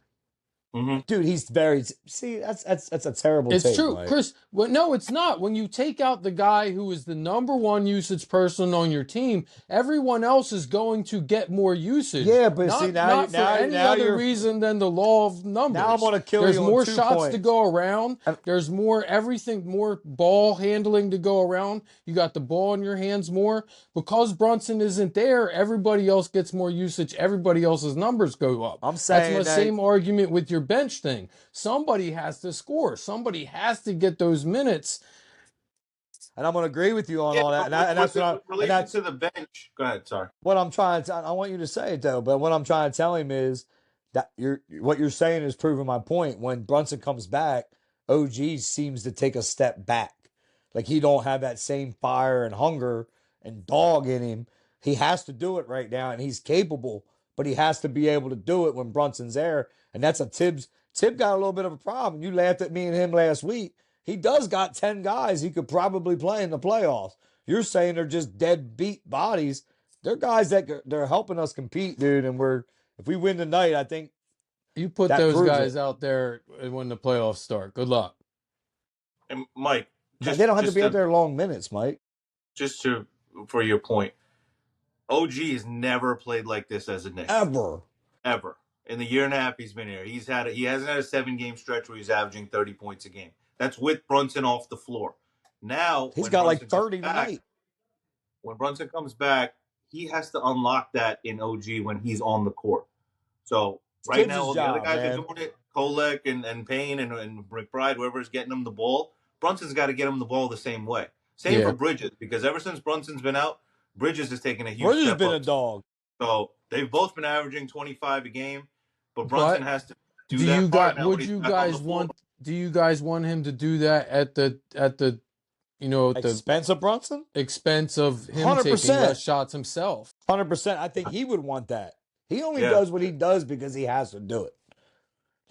Speaker 2: Mm-hmm.
Speaker 3: Dude, he's very. See, that's a terrible.
Speaker 4: It's
Speaker 3: take,
Speaker 4: true,
Speaker 3: Mike.
Speaker 4: Chris. Well, no, it's not. When you take out the guy who is the number one usage person on your team, everyone else is going to get more usage.
Speaker 3: Yeah, but
Speaker 4: not,
Speaker 3: see, now
Speaker 4: not
Speaker 3: you-
Speaker 4: for
Speaker 3: now-
Speaker 4: any
Speaker 3: now
Speaker 4: other
Speaker 3: you're-
Speaker 4: reason than the law of numbers.
Speaker 3: Now I'm gonna kill
Speaker 4: There's
Speaker 3: you on
Speaker 4: more
Speaker 3: 2
Speaker 4: shots
Speaker 3: points.
Speaker 4: to go around.
Speaker 3: And-
Speaker 4: There's more everything, more ball handling to go around. You got the ball in your hands more. Because Brunson isn't there, everybody else gets more usage. Everybody else's numbers go up.
Speaker 3: I'm saying
Speaker 4: That's the
Speaker 3: that-
Speaker 4: same argument with your bench thing. Somebody has to score. Somebody has to get those minutes.
Speaker 3: And I'm gonna agree with you on all that. And that's what
Speaker 2: relation to the bench. Go ahead. Sorry.
Speaker 3: what I'm trying to. I want you to say it though. But what I'm trying to tell him is that what you're saying is proving my point. When Brunson comes back, OG seems to take a step back. Like he don't have that same fire and hunger and dog in him. He has to do it right now, and he's capable. But he has to be able to do it when Brunson's there, and that's a Tibbs. Tibb got a little bit of a problem. You laughed at me and him last week. he does got 10 guys he could probably play in the playoffs. You're saying they're just dead beat bodies. They're guys that they're helping us compete, dude. And if we win tonight, I think
Speaker 4: You put
Speaker 3: that
Speaker 4: those
Speaker 3: proves
Speaker 4: guys
Speaker 3: it.
Speaker 4: out there when the playoffs start. Good luck.
Speaker 2: And Mike,
Speaker 3: They don't have to be out there long minutes, Mike.
Speaker 2: For your point, OG has never played like this as a Knick. Ever. In the year and a half he's been here, he hasn't had a 7-game stretch where he's averaging 30 points a game. That's with Brunson off the floor. Now
Speaker 3: he's got like 30 tonight.
Speaker 2: When Brunson comes back, he has to unlock that in OG when he's on the court. So right now, all the other guys are doing it. Kolek and Payne and McBride, whoever's getting him the ball, Brunson's got to get him the ball the same way. Same for Bridges, because ever since Brunson's been out, Bridges has taken a huge step up.
Speaker 3: Bridges has been a dog.
Speaker 2: So they've both been averaging 25 a game, but Brunson has to do that part now.
Speaker 4: Do you guys want him to do that at the
Speaker 3: expense of Brunson?
Speaker 4: Expense of him
Speaker 3: 100%.
Speaker 4: taking less shots himself.
Speaker 3: 100%. I think he would want that. He only does what he does because he has to do it.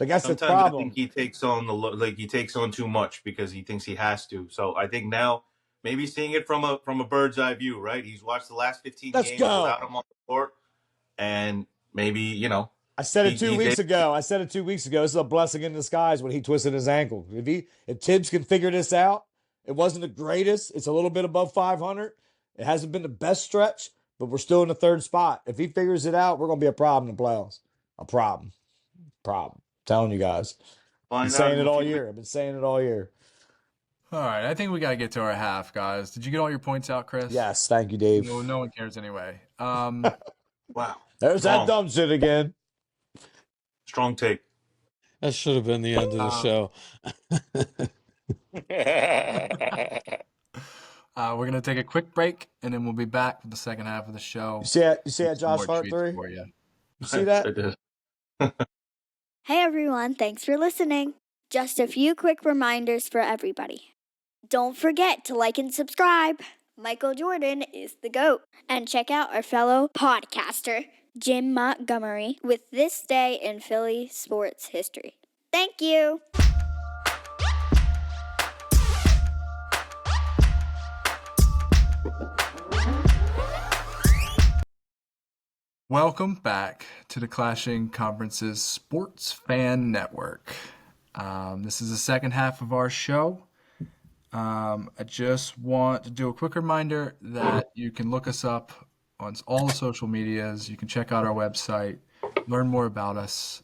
Speaker 3: Like that's
Speaker 2: Sometimes
Speaker 3: the problem.
Speaker 2: I think he takes on too much because he thinks he has to. So I think now maybe seeing it from a bird's eye view, right? He's watched the last 15 games without him on the court, and maybe
Speaker 3: I said it 2 weeks ago. This is a blessing in disguise when he twisted his ankle. If Tibbs can figure this out, it wasn't the greatest. It's a little bit above 500. It hasn't been the best stretch, but we're still in the third spot. If he figures it out, we're going to be a problem in the playoffs. A problem. Telling you guys. I've been saying it all year.
Speaker 1: All right, I think we got to get to our half, guys. Did you get all your points out, Chris?
Speaker 3: Yes, thank you, Dave.
Speaker 1: No one cares anyway.
Speaker 2: Wow.
Speaker 3: There's that dumb shit again.
Speaker 2: Strong take.
Speaker 4: That should have been the end of the show.
Speaker 1: We're going to take a quick break, and then we'll be back for the second half of the show.
Speaker 3: You see that Josh Hart 3? You see that?
Speaker 7: Hey everyone, thanks for listening. Just a few quick reminders for everybody. Don't forget to like and subscribe. Michael Jordan is the GOAT. And check out our fellow podcaster, Jim Montgomery, with This Day in Philly Sports History. Thank you.
Speaker 1: Welcome back to the Clashing Conferences Sports Fan Network. This is the second half of our show. I just want to do a quick reminder that you can look us up on all the social medias. You can check out our website, learn more about us,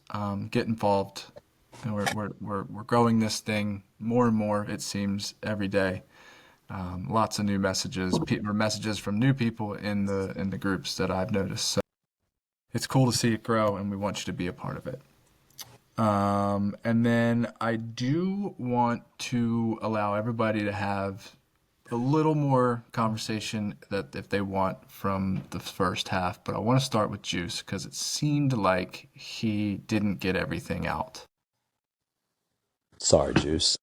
Speaker 1: get involved. And we're growing this thing more and more, it seems, every day. Lots of new messages, messages from new people in the groups that I've noticed. So it's cool to see it grow, and we want you to be a part of it. And then I do want to allow everybody to have a little more conversation that if they want from the first half, but I want to start with Juice because it seemed like he didn't get everything out.
Speaker 3: Sorry, Juice.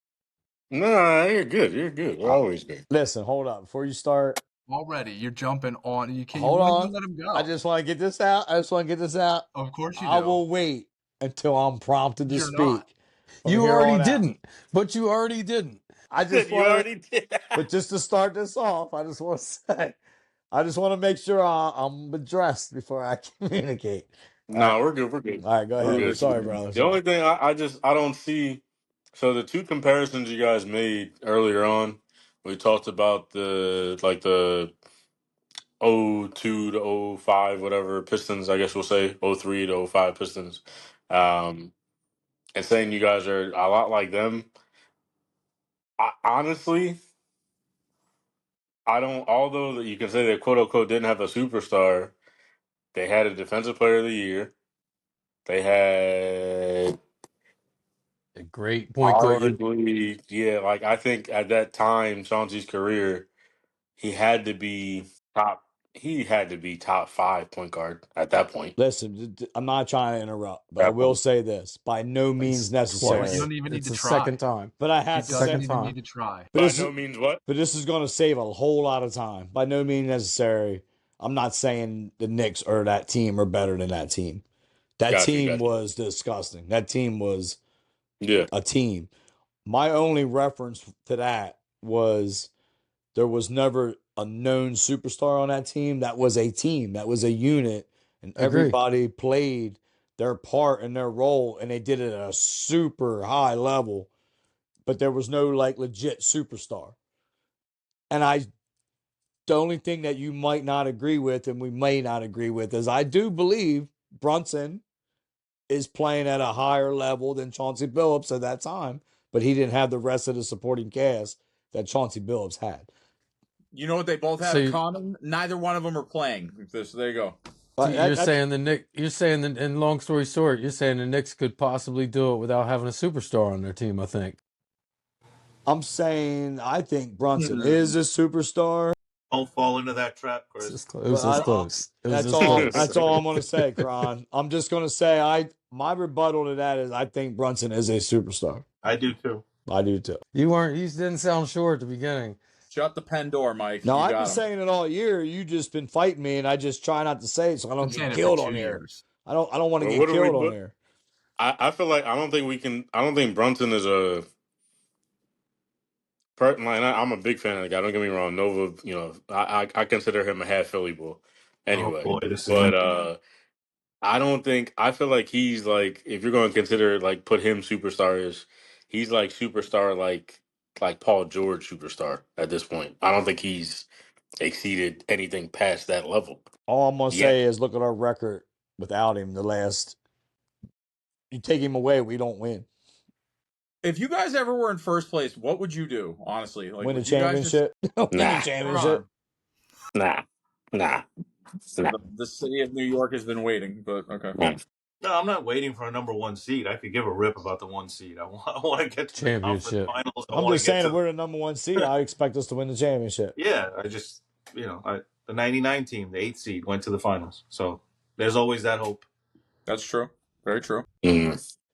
Speaker 6: No, you're good. You're good. We're always good.
Speaker 3: Listen, hold up. Before you start.
Speaker 1: Already, you're jumping on. You can't
Speaker 3: hold on.
Speaker 1: Let him go.
Speaker 3: I just want to get this out.
Speaker 1: Of course you do.
Speaker 3: I will wait until I'm prompted to speak.
Speaker 4: Not. You already didn't. But you already didn't.
Speaker 3: I just already did. But just to start this off, I just want to make sure I'm addressed before I communicate.
Speaker 6: No, we're good. We're good.
Speaker 3: All right, go ahead. Sorry, brother.
Speaker 6: The only thing I don't see. So the two comparisons you guys made earlier on, we talked about the 02 to 05, whatever Pistons, I guess we'll say 03 to 05 Pistons, and saying you guys are a lot like them. Honestly, I don't. Although you can say they quote unquote didn't have a superstar, they had a defensive player of the year. They had
Speaker 4: a great point guard.
Speaker 6: Arguably, yeah. Like I think at that time, Chauncey's career, he had to be top. He had to be top 5 point guard at that point.
Speaker 3: Listen, I'm not trying to interrupt, but I will say this: by no means necessary.
Speaker 1: You don't even need to
Speaker 4: the
Speaker 1: try.
Speaker 4: Second time,
Speaker 3: but I have to say,
Speaker 1: need to try.
Speaker 6: By no means what?
Speaker 3: But this is going to save a whole lot of time. By no means necessary. I'm not saying the Knicks or that team are better than that team. That team was disgusting. That team was a team. My only reference to that was there was never a known superstar on that team. That was a team, that was a unit, and
Speaker 4: Agree.
Speaker 3: everybody played their part and their role, and they did it at a super high level, but there was no like legit superstar. And the only thing that you might not agree with, and we may not agree with, is I do believe Brunson is playing at a higher level than Chauncey Billups at that time, but he didn't have the rest of the supporting cast that Chauncey Billups had.
Speaker 5: You know what they both have
Speaker 4: So
Speaker 5: in
Speaker 4: you-
Speaker 5: common? Neither one of them are playing. So there you go.
Speaker 4: So you're saying the Knicks. You're saying that, and long story short, you're saying the Knicks could possibly do it without having a superstar on their team. I think.
Speaker 3: I'm saying I think Brunson is a superstar.
Speaker 2: Don't fall into that trap,
Speaker 4: It
Speaker 2: Chris.
Speaker 4: was just close. It was
Speaker 3: That's
Speaker 4: just
Speaker 3: all.
Speaker 4: close.
Speaker 3: That's all I'm going to say, Kron. I'm just going to say my rebuttal to that is I think Brunson is a superstar.
Speaker 2: I do too.
Speaker 3: I do too.
Speaker 4: You weren't. You didn't sound sure at the beginning.
Speaker 5: Shut the pen door, Mike.
Speaker 3: No,
Speaker 5: You
Speaker 3: I've
Speaker 5: got
Speaker 3: been
Speaker 5: him.
Speaker 3: saying it all year. You just been fighting me, and I just try not to say it so I don't
Speaker 1: Been saying
Speaker 3: get
Speaker 1: it for
Speaker 3: killed
Speaker 1: 2
Speaker 3: on here.
Speaker 1: years.
Speaker 3: I don't want to
Speaker 6: Well,
Speaker 3: get
Speaker 6: what do we
Speaker 3: killed on
Speaker 6: put-
Speaker 3: here.
Speaker 6: I feel like I don't think Brunson is a. I'm a big fan of the guy. Don't get me wrong. Nova, I consider him a half Philly bull. Anyway,
Speaker 2: Oh boy, this is
Speaker 6: but I don't think I feel like he's like if you're going to consider like put him superstars, he's like superstar like Paul George superstar at this point. I don't think he's exceeded anything past that level.
Speaker 3: All I'm going to
Speaker 6: Yeah.
Speaker 3: say is look at our record without him. You take him away, we don't win.
Speaker 5: If you guys ever were in first place, what would you do? Honestly, like
Speaker 3: Win a
Speaker 5: would you guys
Speaker 3: championship. Win
Speaker 6: Nah.
Speaker 3: a championship.
Speaker 6: Nah.
Speaker 5: The city of New York has been waiting, but okay.
Speaker 2: No, I'm not waiting for a number 1 seed. I could give a rip about the 1 seed. I want to get to the conference
Speaker 4: Championship.
Speaker 2: finals.
Speaker 3: I'm just saying, if we're the number 1 seed, I expect us to win the championship.
Speaker 2: Yeah, I just the '99 team, the 8th seed, went to the finals. So there's always that hope.
Speaker 5: That's true. Very true.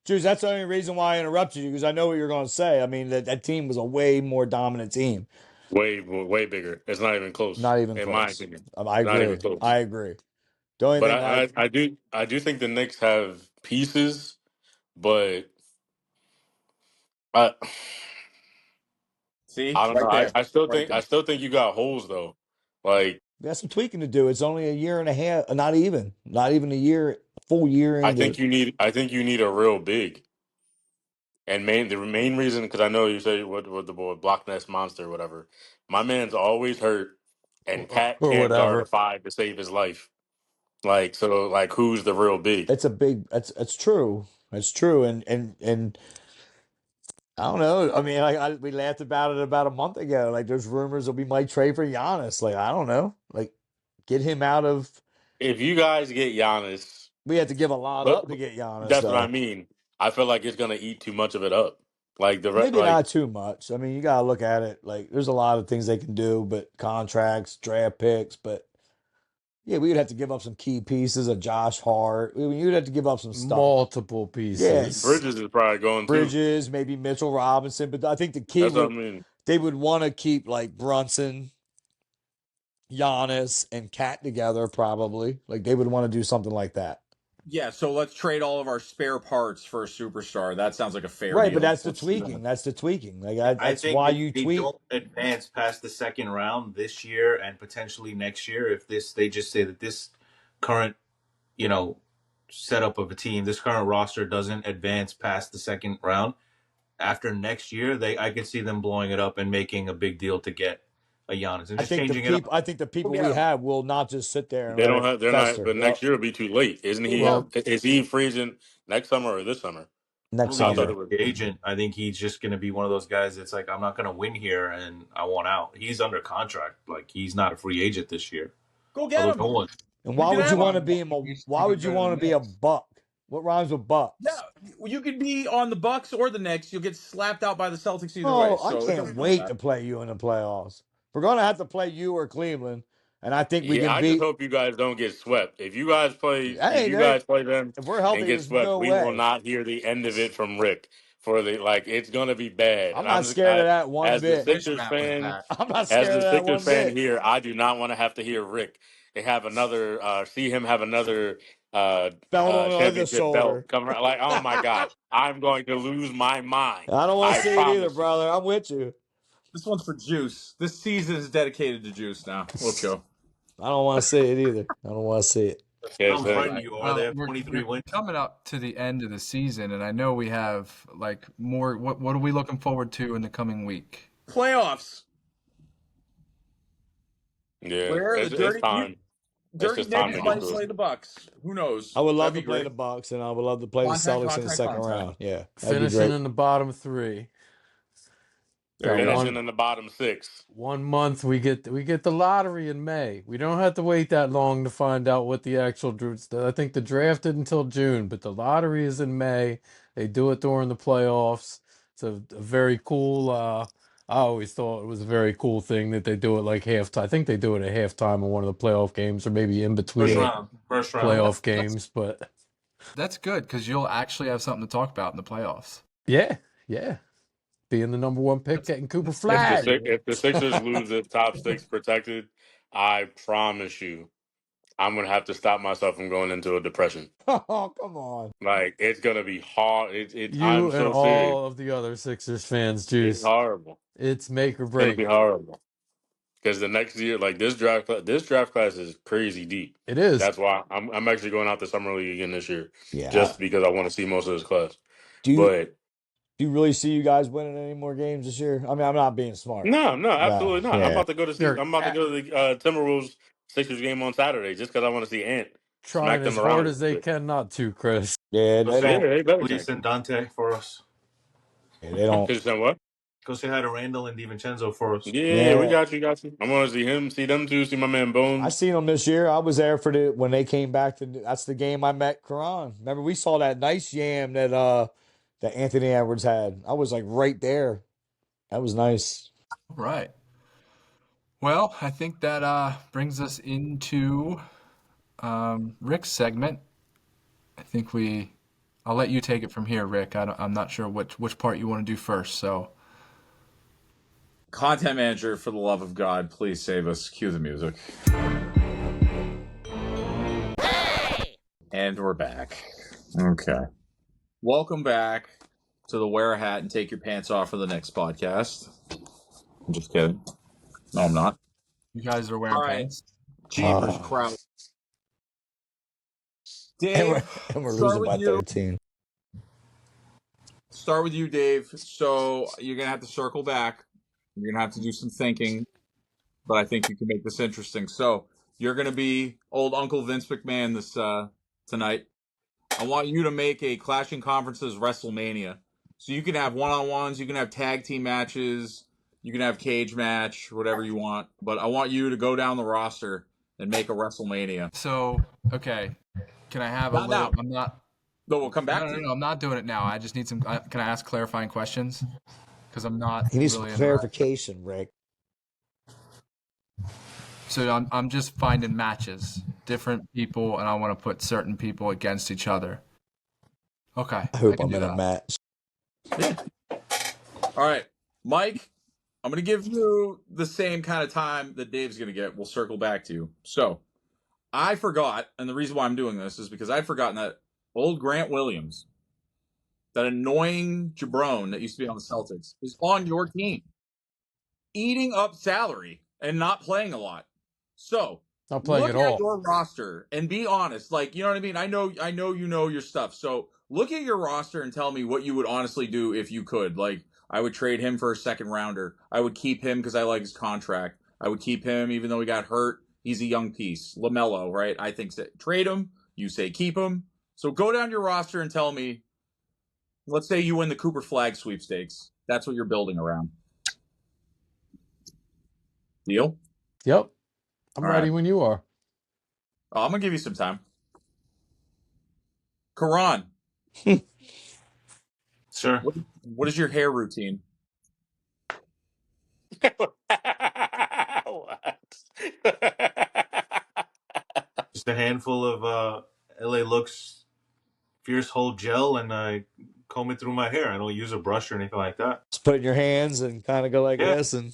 Speaker 3: Juice, that's the only reason why I interrupted you, because I know what you're going to say. I mean, that team was a way more dominant team.
Speaker 6: Way bigger. It's not even close.
Speaker 3: Not even
Speaker 6: in
Speaker 3: close.
Speaker 6: my opinion.
Speaker 3: I
Speaker 6: Not
Speaker 3: agree.
Speaker 6: even close.
Speaker 3: I agree. The only
Speaker 6: But
Speaker 3: thing
Speaker 6: I do think the Knicks have pieces, but I
Speaker 5: See,
Speaker 6: don't know.
Speaker 5: there.
Speaker 6: I still
Speaker 5: Right
Speaker 6: think
Speaker 5: there.
Speaker 6: you got holes though. Like
Speaker 3: we got some tweaking to do. It's only a year and a half, not even a year, full year into.
Speaker 6: I think you need a real big. And the main reason, because I know you say what the boy Block Nest Monster or whatever. My man's always hurt, and Cat
Speaker 4: Or
Speaker 6: can't guard
Speaker 4: whatever.
Speaker 6: a 5 to save his life. Like so, like who's the real big?
Speaker 3: It's a big. It's true. It's true. And I don't know. I mean, we laughed about it about a month ago. Like, there's rumors that we might trade for Giannis. Like, I don't know. Like, get him out of.
Speaker 6: If you guys get Giannis,
Speaker 3: We had to give a lot up to get Giannis.
Speaker 6: that's what I mean. I feel like it's gonna eat too much of it up. Like
Speaker 3: Maybe not too much. I mean, you gotta look at it. Like, there's a lot of things they can do, but contracts, draft picks, but yeah, we would have to give up some key pieces of Josh Hart. You'd have to give up some stuff.
Speaker 4: Multiple pieces.
Speaker 3: Yes.
Speaker 6: Bridges is probably going too.
Speaker 3: Bridges, maybe Mitchell Robinson, but I think the key
Speaker 6: That's what I mean.
Speaker 3: they would want to keep like Brunson, Giannis, and Cat together, probably. Like, they would want to do something like that.
Speaker 5: Yeah, so let's trade all of our spare parts for a superstar. That sounds like a fair
Speaker 3: Right,
Speaker 5: deal.
Speaker 3: but that's the
Speaker 5: Let's do
Speaker 3: tweaking.
Speaker 5: that.
Speaker 3: That's the tweaking. Like,
Speaker 2: I
Speaker 3: that's
Speaker 2: think
Speaker 3: why
Speaker 2: if
Speaker 3: you
Speaker 2: they
Speaker 3: tweak.
Speaker 2: don't advance past the second round this year and potentially next year, if they just say that this current, setup of a team, this current roster doesn't advance past the second round, after next year, I could see them blowing it up and making a big deal to get a Giannis and just changing it up.
Speaker 3: I think the people we have will not just sit there and
Speaker 6: They don't have. They're
Speaker 3: fester.
Speaker 6: not. But next year will be too late, isn't he?
Speaker 4: Well-
Speaker 6: Is he free agent next summer or this summer?
Speaker 3: Next
Speaker 2: I thought
Speaker 3: summer.
Speaker 2: it was the agent. I think he's just going to be one of those guys that's like, I'm not going to win here and I want out. He's under contract. Like, he's not a free agent this year.
Speaker 5: Go get him.
Speaker 2: No one.
Speaker 3: And why
Speaker 5: You
Speaker 3: would
Speaker 5: can
Speaker 3: you
Speaker 5: have
Speaker 3: want to
Speaker 5: him.
Speaker 3: be why would you want to be a Buck? What rhymes with Bucks?
Speaker 5: Yeah, you could be on the Bucks or the Knicks. You'll get slapped out by the Celtics either way.
Speaker 3: Oh,
Speaker 5: So
Speaker 3: I
Speaker 5: it
Speaker 3: can't
Speaker 5: doesn't
Speaker 3: wait
Speaker 5: matter.
Speaker 3: to play you in the playoffs. We're gonna have to play you or Cleveland, and I think we
Speaker 6: Yeah,
Speaker 3: can
Speaker 6: I
Speaker 3: beat.
Speaker 6: just hope you guys don't get swept. If you guys play,
Speaker 3: Hey,
Speaker 6: if you guys play them
Speaker 3: if we're healthy,
Speaker 6: and get
Speaker 3: there's
Speaker 6: swept,
Speaker 3: no
Speaker 6: we
Speaker 3: way.
Speaker 6: will not hear the end of it from Rick. It's gonna be bad.
Speaker 3: I'm
Speaker 6: And
Speaker 3: not scared of that one
Speaker 6: as
Speaker 3: bit.
Speaker 6: the Sixers fan,
Speaker 3: I'm not
Speaker 6: as
Speaker 3: scared
Speaker 6: the
Speaker 3: of that one
Speaker 6: Sixers fan
Speaker 3: bit.
Speaker 6: here, I do not want to have to hear Rick. They have see him have another
Speaker 3: Belt on the other
Speaker 6: championship
Speaker 3: shoulder.
Speaker 6: belt coming around. Like, oh my God, I'm going to lose my mind.
Speaker 3: I don't want to
Speaker 6: I
Speaker 3: see it either,
Speaker 6: promise you.
Speaker 3: brother. I'm with you.
Speaker 5: This one's for Juice. This season is dedicated to Juice now. Let's go.
Speaker 3: I don't want to see it either. I don't want to see it.
Speaker 6: Yes,
Speaker 2: I'm
Speaker 6: sir.
Speaker 2: fighting you. Are
Speaker 1: Well,
Speaker 2: they have
Speaker 1: we're
Speaker 2: 23 wins?
Speaker 1: coming up to the end of the season, and I know we have like more. What are we looking forward to in the coming week?
Speaker 5: Playoffs.
Speaker 6: Yeah,
Speaker 5: Where the
Speaker 6: it's
Speaker 5: dirty
Speaker 6: time. It's
Speaker 5: dirty
Speaker 6: just time
Speaker 5: Knicks
Speaker 6: to get
Speaker 5: might
Speaker 6: to
Speaker 5: play
Speaker 6: it.
Speaker 5: the Bucks. Who knows?
Speaker 3: I would love
Speaker 5: That'd
Speaker 3: to
Speaker 5: be
Speaker 3: play
Speaker 5: great.
Speaker 3: the Bucks, and I would love to play the Celtics in the second round. Yeah, that'd be
Speaker 4: Finishing
Speaker 3: great.
Speaker 4: in the bottom 3.
Speaker 5: There
Speaker 4: Got
Speaker 5: you go.
Speaker 6: Finishing in the bottom 6.
Speaker 4: 1 month. We get the lottery in May. We don't have to wait that long to find out what the actual. I think the draft is until June, but the lottery is in May. They do it during the playoffs. It's a very cool. I always thought it was a very cool thing that they do it like halftime. I think they do it at halftime in one of the playoff games, or maybe in between
Speaker 2: First
Speaker 4: the
Speaker 2: round. First round.
Speaker 4: playoff games. But
Speaker 1: That's good because you'll actually have something to talk about in the playoffs.
Speaker 4: yeah, being the number 1 pick, getting Cooper
Speaker 1: That's
Speaker 4: Flag.
Speaker 6: If the Sixers lose this top 6 protected, I promise you, I'm gonna have to stop myself from going into a depression.
Speaker 3: Oh, come on.
Speaker 6: Like, it's gonna be hard. I'm
Speaker 4: You and
Speaker 6: so serious.
Speaker 4: all of the other Sixers fans,
Speaker 6: It's
Speaker 4: Juice.
Speaker 6: horrible.
Speaker 4: It's make or
Speaker 6: It's gonna be
Speaker 4: break.
Speaker 6: horrible. Because the next year, like this draft class is crazy deep.
Speaker 4: It is.
Speaker 6: That's why I'm actually going out the summer league again this year,
Speaker 3: Yeah.
Speaker 6: just because I want to see most of this class.
Speaker 3: Do
Speaker 6: But
Speaker 3: you really see you guys winning any more games this year? I mean, I'm not being smart.
Speaker 6: no,
Speaker 3: No,
Speaker 6: absolutely not. I'm
Speaker 3: yeah.
Speaker 6: about to go to see.
Speaker 4: They're
Speaker 6: I'm about to go to the Timberwolves Sixers game on Saturday just because I want to see Ant
Speaker 4: trying
Speaker 6: smack
Speaker 4: as
Speaker 6: them around
Speaker 4: hard
Speaker 6: a
Speaker 4: as
Speaker 6: little
Speaker 4: they
Speaker 6: bit.
Speaker 4: can not to, Chris.
Speaker 3: Yeah,
Speaker 2: Go
Speaker 3: they
Speaker 2: say
Speaker 6: Yeah,
Speaker 3: don't.
Speaker 6: they better
Speaker 2: Police
Speaker 6: can.
Speaker 2: and Dante for us.
Speaker 3: Yeah, they don't.
Speaker 6: Because what?
Speaker 2: Go say hi to Randall and DiVincenzo for us.
Speaker 6: Yeah, we
Speaker 3: Yeah,
Speaker 6: got you, got you. I want to see him, see them too, see my man
Speaker 3: I
Speaker 6: Bones.
Speaker 3: seen them this year. I was there for when they came back to. That's the game I met Karan. Remember, we saw that nice yam that Anthony Edwards had. I was like right there. That was nice.
Speaker 1: All right. Well, I think that brings us into Rick's segment. I think I'll let you take it from here, Rick. I'm not sure which part you want to do first. So,
Speaker 5: Content manager, for the love of God, please save us. Cue the music. And we're back. Okay. Welcome back to the Wear a Hat and Take Your Pants Off for the Knicks podcast. I'm just kidding. No, I'm not.
Speaker 1: you guys are wearing
Speaker 5: All right.
Speaker 1: pants.
Speaker 5: Jeepers
Speaker 3: Oh.
Speaker 5: crowd.
Speaker 3: And we're,
Speaker 5: Dave,
Speaker 3: and we're
Speaker 5: start
Speaker 3: losing
Speaker 5: with
Speaker 3: by
Speaker 5: you.
Speaker 3: 13.
Speaker 5: Start with you, Dave. So you're going to have to circle back. You're going to have to do some thinking, but I think you can make this interesting. So you're going to be old Uncle Vince McMahon this tonight. I want you to make a Clashing Conferences WrestleMania. So you can have one-on-ones, you can have tag team matches, you can have cage match, whatever you want. But I want you to go down the roster and make a WrestleMania.
Speaker 1: So, okay. Can I have
Speaker 5: Not
Speaker 1: a little?
Speaker 5: now.
Speaker 1: I'm not.
Speaker 5: No, we'll come back
Speaker 1: No,
Speaker 5: to you.
Speaker 1: I'm not doing it now. I just need some. Can I ask clarifying questions? Because I'm not
Speaker 3: He needs
Speaker 1: really
Speaker 3: some
Speaker 1: in the right.
Speaker 3: clarification, Rick.
Speaker 1: So I'm just finding matches, different people, and I want to put certain people against each other. Okay,
Speaker 3: I hope
Speaker 1: can
Speaker 3: I'm
Speaker 1: do
Speaker 3: in a
Speaker 1: that.
Speaker 3: match.
Speaker 5: All right, Mike, I'm going to give you the same kind of time that Dave's going to get. We'll circle back to you. So I forgot, and the reason why I'm doing this is because I'd forgotten that old Grant Williams, that annoying jabron that used to be on the Celtics, is on your team, eating up salary and not playing a lot. So
Speaker 4: Not playing
Speaker 5: look
Speaker 4: at all.
Speaker 5: your roster and be honest. Like, you know what I mean? I know you know your stuff. So look at your roster and tell me what you would honestly do if you could. Like, I would trade him for a second rounder. I would keep him because I like his contract. I would keep him even though he got hurt. He's a young piece. LaMelo, right? I think trade him. You say keep him. So go down your roster and tell me, let's say you win the Cooper Flag sweepstakes. That's what you're building around. Deal?
Speaker 4: Yep. I'm
Speaker 5: All
Speaker 4: ready
Speaker 5: right.
Speaker 4: when you are.
Speaker 5: I'm going to give you some time. Karan,
Speaker 2: Sure.
Speaker 5: what is your hair routine?
Speaker 6: What?
Speaker 2: Just a handful of LA Looks Fierce Hold gel, and I comb it through my hair. I don't use a brush or anything like that.
Speaker 3: Just put it in your hands and kind of go like
Speaker 2: Yeah.
Speaker 3: this. And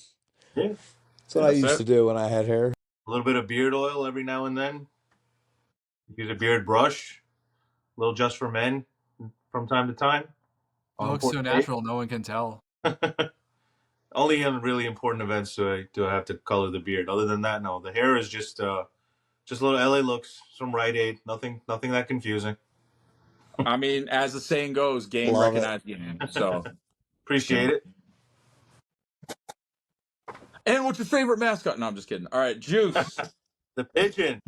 Speaker 2: Yeah.
Speaker 3: that's what I
Speaker 5: That's
Speaker 3: used
Speaker 5: it.
Speaker 3: to do when I had hair.
Speaker 2: A little bit of beard oil every now and then. Use a beard brush, a little just for men from time to time.
Speaker 1: It
Speaker 2: On
Speaker 1: looks so
Speaker 2: important days.
Speaker 1: natural, no one can tell.
Speaker 2: Only in really important events do I have to color the beard. Other than that, no. The hair is just a little LA looks, some Rite Aid. Nothing that confusing.
Speaker 5: I mean, as the saying goes, game
Speaker 3: Love it.
Speaker 5: recognized game. So,
Speaker 2: Appreciate it.
Speaker 5: and what's your favorite mascot? No, I'm just kidding. All right, Juice.
Speaker 2: The pigeon.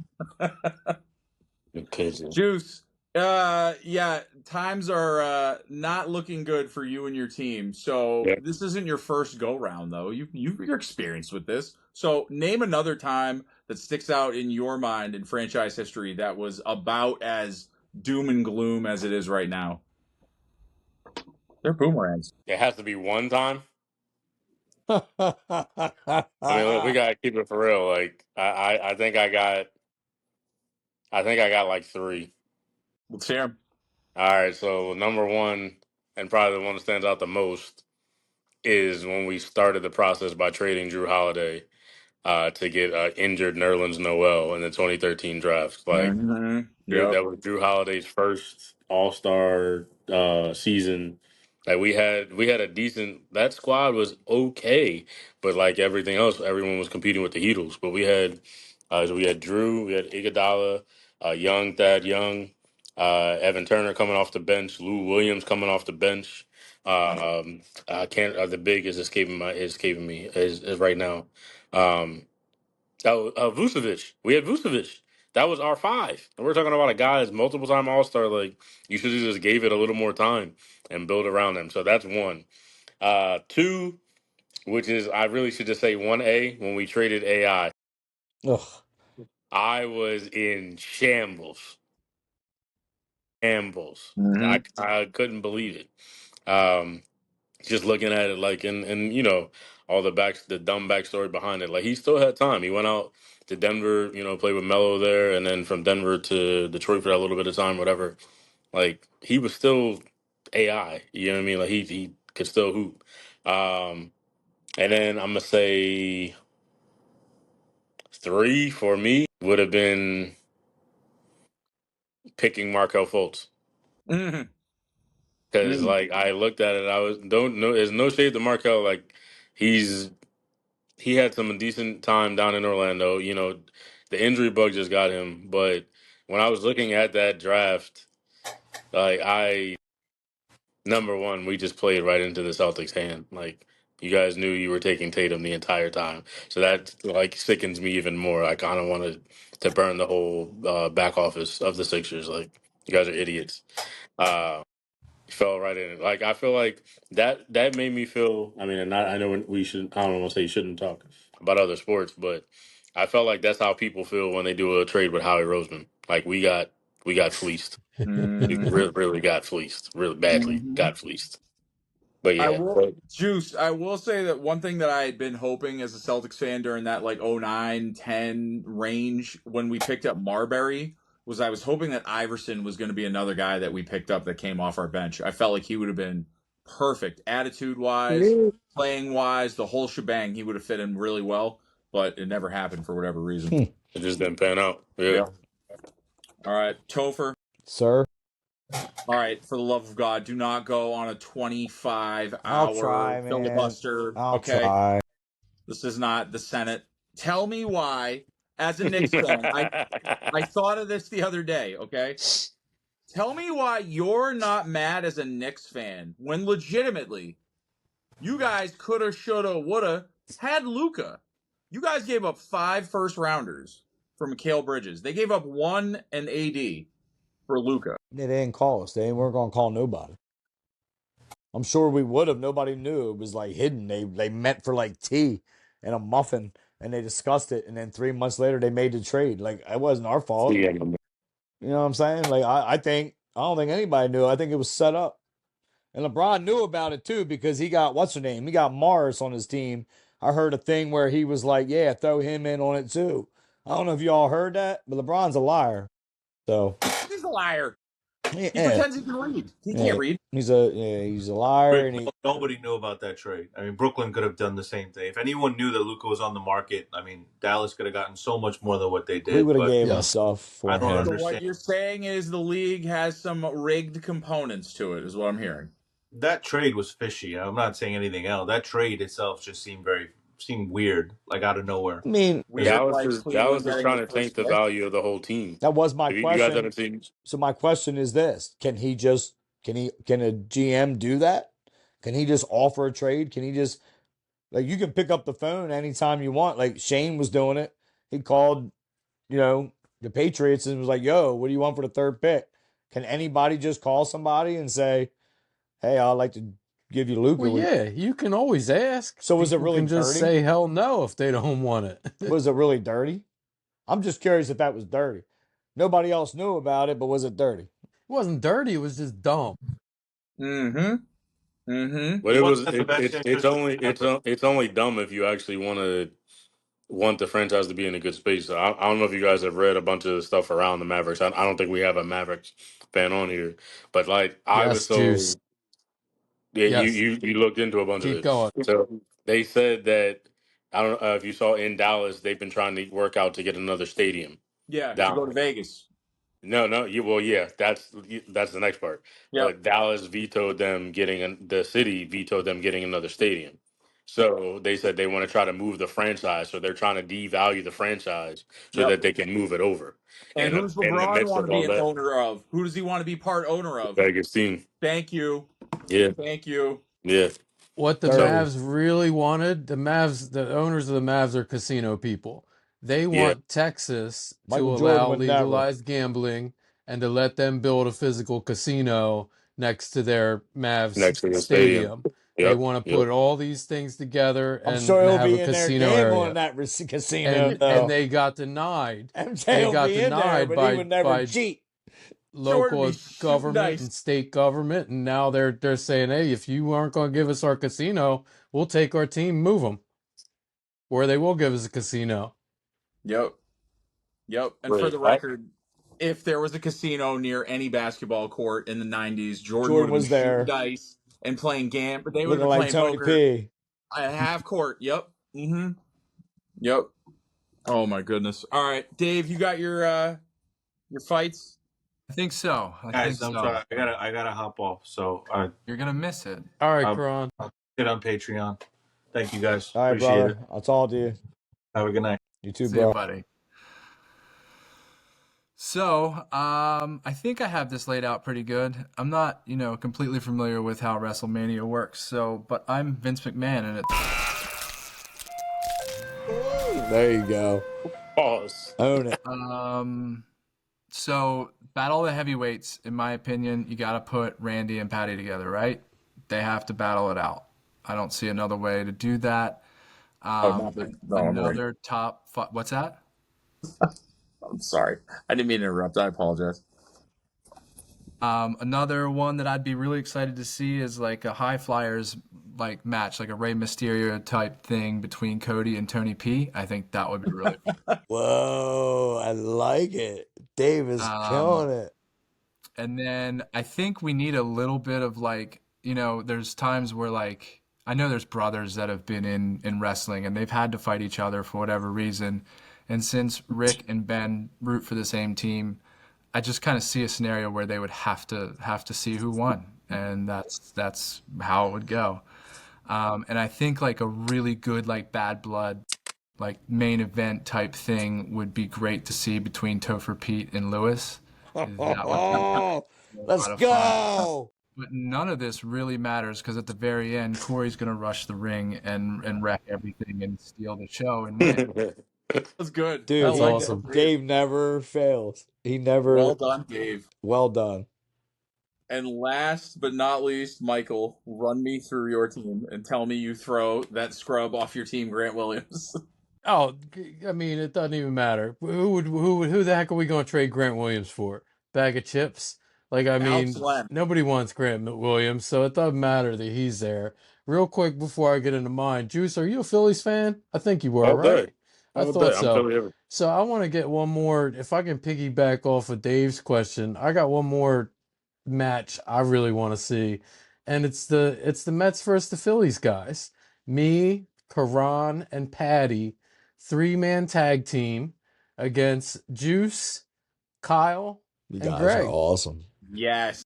Speaker 6: Pigeon.
Speaker 5: Juice. Yeah, times are not looking good for you and your team. So
Speaker 6: Yeah.
Speaker 5: this isn't your first go round, though. You're experienced with this. So name another time that sticks out in your mind in franchise history that was about as doom and gloom as it is right now. They're boomerangs.
Speaker 6: It has to be one time. I mean, look, we gotta keep it for real. Like, I think I got like three.
Speaker 5: Let's hear 'em.
Speaker 6: All right, so number one, and probably the one that stands out the most, is when we started the process by trading Drew Holiday to get injured Nerlens Noel in the 2013 draft. Like,
Speaker 5: Yep.
Speaker 6: that was Drew Holiday's first All Star season. Like we had a decent. That squad was okay, but like everything else, everyone was competing with the Heatles. But we had Drew, we had Iguodala, Thad Young, Evan Turner coming off the bench, Lou Williams coming off the bench. I can't. The big is escaping me is right now. Vucevic. We had Vucevic. That was our five. And we're talking about a guy that's multiple time All Star. Like, you should have just gave it a little more time and build around him. So that's one. Two, which is I really should just say 1A when we traded AI.
Speaker 3: Ugh.
Speaker 6: I was in shambles. Shambles.
Speaker 5: Mhm.
Speaker 6: I couldn't believe it. Just looking at it like and all the dumb backstory behind it. Like, he still had time. He went out to Denver, played with Melo there, and then from Denver to Detroit for that little bit of time, whatever. Like, he was still AI. You know what I mean? Like, he could still hoop. And then I'm gonna say three for me would have been picking Markel Fultz.
Speaker 5: Mhm.
Speaker 6: Because,
Speaker 5: Mhm.
Speaker 6: like, I looked at it, I was don't know. There's no shade to Markel. Like, he had some decent time down in Orlando. The injury bug just got him. But when I was looking at that draft, like, number one, we just played right into the Celtics' hand. Like, you guys knew you were taking Tatum the entire time, so that, like, sickens me even more. I kind of wanted to burn the whole back office of the Sixers. Like, you guys are idiots. Uh, Fell right in it. Like, I feel like that made me feel. I mean, and I know we should. I don't want to say you shouldn't talk about other sports, but I felt like that's how people feel when they do a trade with Howie Roseman. Like, we got fleeced. We
Speaker 5: Mhm.
Speaker 6: really got fleeced. Really badly
Speaker 5: Mhm.
Speaker 6: got fleeced. But
Speaker 5: I
Speaker 6: yeah,
Speaker 5: will, Juice. I will say that one thing that I had been hoping as a Celtics fan during that like 09, 10 range when we picked up Marbury was I was hoping that Iverson was going to be another guy that we picked up that came off our bench. I felt like he would have been perfect attitude wise, playing wise, the whole shebang. He would have fit in really well, but it never happened for whatever reason.
Speaker 6: it just didn't pan out. Yeah.
Speaker 5: Yeah. All right, Topher.
Speaker 3: Sir,
Speaker 5: All right, for the love of God, do not go on a 25-hour
Speaker 3: I'll try, man.
Speaker 5: filibuster.
Speaker 3: I'll
Speaker 5: Okay.
Speaker 3: try.
Speaker 5: This is not the Senate. Tell me why, as a Knicks fan, I thought of this the other day, okay? Tell me why you're not mad as a Knicks fan when legitimately you guys coulda, shoulda, woulda had Luka. You guys gave up 5 first-rounders for Mikal Bridges. They gave up 1 and AD for Luka.
Speaker 3: They didn't call us. They weren't gonna call nobody. I'm sure we would have. Nobody knew. It was like hidden. They meant for like tea and a muffin, and they discussed it. And then 3 months later, they made the trade. Like, it wasn't our fault.
Speaker 6: Yeah.
Speaker 3: You know what I'm saying? Like, I don't think anybody knew. I think it was set up. And LeBron knew about it too because he got what's her name? He got Morris on his team. I heard a thing where he was like, "Yeah, throw him in on it too." I don't know if y'all heard that, but LeBron's a liar. So
Speaker 5: He's a liar.
Speaker 3: Yeah,
Speaker 5: He pretends he can read. He
Speaker 3: yeah.
Speaker 5: can't read.
Speaker 3: He's a liar,
Speaker 2: Rick,
Speaker 3: and
Speaker 2: nobody knew about that trade. I mean, Brooklyn could have done the same thing. If anyone knew that Luka was on the market, I mean, Dallas could have gotten so much more than what they
Speaker 3: we
Speaker 2: did.
Speaker 3: would have
Speaker 2: But
Speaker 3: gave him
Speaker 4: Yes.
Speaker 3: stuff for
Speaker 2: I don't
Speaker 3: him.
Speaker 5: So what
Speaker 2: understand
Speaker 5: you're saying is the league has some rigged components to it, is what I'm hearing.
Speaker 2: that trade was fishy. I'm not saying anything else. That trade itself just seemed weird, like out of nowhere.
Speaker 3: I mean,
Speaker 5: Weird, like
Speaker 6: Dallas
Speaker 5: Cleveland
Speaker 6: is
Speaker 5: getting
Speaker 6: trying
Speaker 5: the
Speaker 6: to tank
Speaker 5: first
Speaker 6: the
Speaker 5: pick.
Speaker 6: value of the whole team.
Speaker 3: that was my
Speaker 6: If you guys
Speaker 3: question.
Speaker 6: haven't seen,
Speaker 3: So my question is this: can a GM do that? Can he just offer a trade? Can he just like you can pick up the phone anytime you want? Like Shane was doing it. He called, the Patriots and was like, "Yo, what do you want for the third pick?" Can anybody just call somebody and say, "Hey, I'd like to give you Luka"?
Speaker 4: Well, yeah, you can always ask.
Speaker 3: So was it
Speaker 4: People
Speaker 3: really
Speaker 4: can just
Speaker 3: dirty?
Speaker 4: say hell no if they don't want it. It
Speaker 3: Was it really dirty? I'm just curious if that was dirty. Nobody else knew about it, but was it dirty?
Speaker 4: wasn't dirty. It was just dumb.
Speaker 5: Mm-hmm. Mm-hmm.
Speaker 6: but
Speaker 2: It
Speaker 6: it
Speaker 2: wasn't
Speaker 6: was
Speaker 2: in the best
Speaker 6: it's
Speaker 2: interest of
Speaker 6: only
Speaker 2: the Mavericks.
Speaker 6: it's only dumb if you actually want the franchise to be in a good space. So I don't know if you guys have read a bunch of stuff around the Mavericks. I don't think we have a Mavericks fan on here, but like I was
Speaker 4: Yes, Juice.
Speaker 6: so yeah,
Speaker 4: Yes.
Speaker 6: you looked into a bunch of
Speaker 4: Keep
Speaker 6: it.
Speaker 4: going.
Speaker 6: So they said that I don't know if you saw in Dallas, they've been trying to work out to get another stadium
Speaker 5: Yeah, to go to
Speaker 6: down.
Speaker 5: Vegas.
Speaker 6: No, yeah, that's the next part.
Speaker 5: Yep.
Speaker 6: But Dallas vetoed them the city vetoed them getting another stadium. So they said they want to try to move the franchise. So they're trying to devalue the franchise so
Speaker 5: Yep.
Speaker 6: that they can move it over.
Speaker 5: And who's
Speaker 6: In the
Speaker 5: LeBron
Speaker 6: midst
Speaker 5: want
Speaker 6: of
Speaker 5: to be
Speaker 6: all
Speaker 5: an
Speaker 6: that,
Speaker 5: owner of? Who does he want to be part owner
Speaker 6: the
Speaker 5: of?
Speaker 6: Vegas team,
Speaker 5: Thank you.
Speaker 6: yeah,
Speaker 5: Thank you.
Speaker 6: yeah,
Speaker 4: What the
Speaker 3: Dirty.
Speaker 4: Mavs really wanted, the owners of the Mavs are casino people. They
Speaker 6: yeah,
Speaker 4: want Texas to
Speaker 3: Michael Jordan
Speaker 4: allow
Speaker 3: would never.
Speaker 4: legalized gambling and to let them build a physical casino next to their Mavs
Speaker 6: next to the stadium.
Speaker 4: stadium. They
Speaker 6: Yep,
Speaker 4: want to
Speaker 6: yep.
Speaker 4: put all these things together
Speaker 3: I'm sure
Speaker 4: and
Speaker 3: he'll
Speaker 4: have a
Speaker 3: be in there
Speaker 4: casino
Speaker 3: gambling
Speaker 4: area.
Speaker 3: that casino
Speaker 4: And
Speaker 3: though.
Speaker 4: they got denied.
Speaker 3: MJ
Speaker 4: They
Speaker 3: will
Speaker 4: got
Speaker 3: be in there,
Speaker 4: denied
Speaker 3: but he would never
Speaker 4: by
Speaker 3: cheat.
Speaker 5: Jordan be
Speaker 4: local
Speaker 5: shooting
Speaker 4: government and
Speaker 5: dice.
Speaker 4: state government, and now they're saying, hey, if you aren't going to give us our casino, we'll take our team, move them, or they will give us a casino.
Speaker 5: Yep. Yep. And for
Speaker 6: Wait,
Speaker 5: the record, if there was a casino near any basketball court in the 90s, Jordan would
Speaker 3: Jordan
Speaker 5: have been
Speaker 3: was
Speaker 5: shooting
Speaker 3: there,
Speaker 5: dice and playing but they would
Speaker 3: looking
Speaker 5: have been
Speaker 3: like
Speaker 5: playing
Speaker 3: Tony
Speaker 5: poker
Speaker 3: P.
Speaker 5: at half court. Yep. Mm-hmm. Yep. Oh my goodness. All right, Dave, you got your fights?
Speaker 1: I think so. I think
Speaker 2: Guys, I'm
Speaker 1: so.
Speaker 2: sorry. I gotta hop off. So
Speaker 1: You're gonna miss it.
Speaker 4: All right,
Speaker 2: I'll
Speaker 4: Kron.
Speaker 2: get on Patreon. Thank you guys.
Speaker 3: All right,
Speaker 2: Appreciate
Speaker 3: brother.
Speaker 2: it.
Speaker 3: I'll talk to you.
Speaker 2: Have a good night.
Speaker 3: You too,
Speaker 1: See you,
Speaker 3: bro.
Speaker 1: buddy. So, I think I have this laid out pretty good. I'm not, completely familiar with how WrestleMania works. So, but I'm Vince McMahon, and
Speaker 3: There you go.
Speaker 6: pause.
Speaker 3: Own it.
Speaker 1: so battle of the heavyweights. In my opinion, you got to put Randy and Patty together, right? They have to battle it out. I don't see another way to do that. Another top. What's that?
Speaker 5: I'm sorry. I didn't mean to interrupt. I apologize.
Speaker 1: Another one that I'd be really excited to see is like a high flyers like match, like a Rey Mysterio type thing between Cody and Tony P. I think that would be really fun.
Speaker 3: Whoa, I like it. Dave is killing it.
Speaker 1: And then I think we need a little bit of like, there's times where like I know there's brothers that have been in wrestling and they've had to fight each other for whatever reason. And since Rick and Ben root for the same team, I just kind of see a scenario where they would have to see who won, and that's how it would go. And I think like a really good like Bad Blood, like main event type thing would be great to see between Topher Pete and Lewis. That would be a
Speaker 3: Let's
Speaker 1: lot of fun.
Speaker 3: go.
Speaker 1: But none of this really matters because at the very end, Corey's gonna rush the ring and wreck everything and steal the show and win.
Speaker 5: That's good.
Speaker 3: Dude,
Speaker 4: That's
Speaker 5: I like
Speaker 4: awesome.
Speaker 5: that.
Speaker 3: Dave never fails. He never.
Speaker 5: Well done, Dave.
Speaker 3: Well done.
Speaker 5: And last but not least, Michael, run me through your team and tell me you throw that scrub off your team, Grant Williams.
Speaker 4: Oh, I mean, it doesn't even matter. Who the heck are we going to trade Grant Williams for? Bag of chips? Like, I mean,
Speaker 5: Len.
Speaker 4: nobody wants Grant Williams, so it doesn't matter that he's there. Real quick before I get into mine, Juice, are you a Phillies fan? I think you were,
Speaker 6: All
Speaker 4: right?
Speaker 6: day.
Speaker 4: I
Speaker 6: All
Speaker 4: thought
Speaker 6: day. I'm
Speaker 4: so.
Speaker 6: totally here.
Speaker 4: So I want to get one more. If I can piggyback off of Dave's question, I got one more match I really want to see, and it's the Mets versus the Phillies, guys. Me, Karan, and Patty, 3-man tag team against Juice, Kyle,
Speaker 3: You
Speaker 4: and
Speaker 3: guys are
Speaker 4: Greg.
Speaker 3: awesome.
Speaker 5: Yes.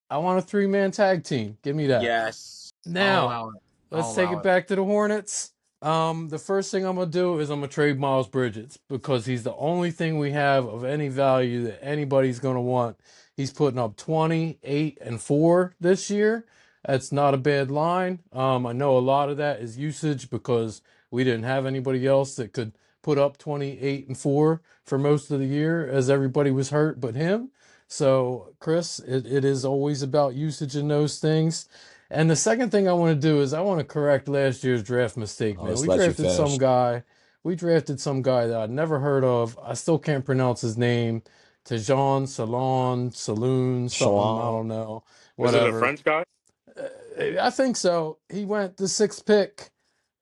Speaker 4: I want a 3-man tag team. Give me that.
Speaker 5: Yes.
Speaker 1: I'll
Speaker 4: Now,
Speaker 1: allow it.
Speaker 4: let's
Speaker 1: I'll
Speaker 4: take
Speaker 1: allow
Speaker 4: it back to the Hornets. The first thing I'm gonna do is I'm gonna trade Miles Bridges because he's the only thing we have of any value that anybody's gonna want. He's putting up 28 and 4 this year. That's not a bad line. I know a lot of that is usage because we didn't have anybody else that could put up 28 and 4 for most of the year as everybody was hurt but him. So, Chris, it is always about usage in those things. And the second thing I want to do is I want to correct last year's draft mistake,
Speaker 3: Oh,
Speaker 4: man.
Speaker 3: let's
Speaker 4: We
Speaker 3: let you
Speaker 4: drafted some
Speaker 3: finish.
Speaker 4: guy. We drafted some guy that I'd never heard of. I still can't pronounce his name. Tejan, Saloon, something. I
Speaker 3: Shalom.
Speaker 4: don't know.
Speaker 6: Was it a
Speaker 4: Whatever.
Speaker 6: French guy?
Speaker 4: I think so. He went the 6th pick.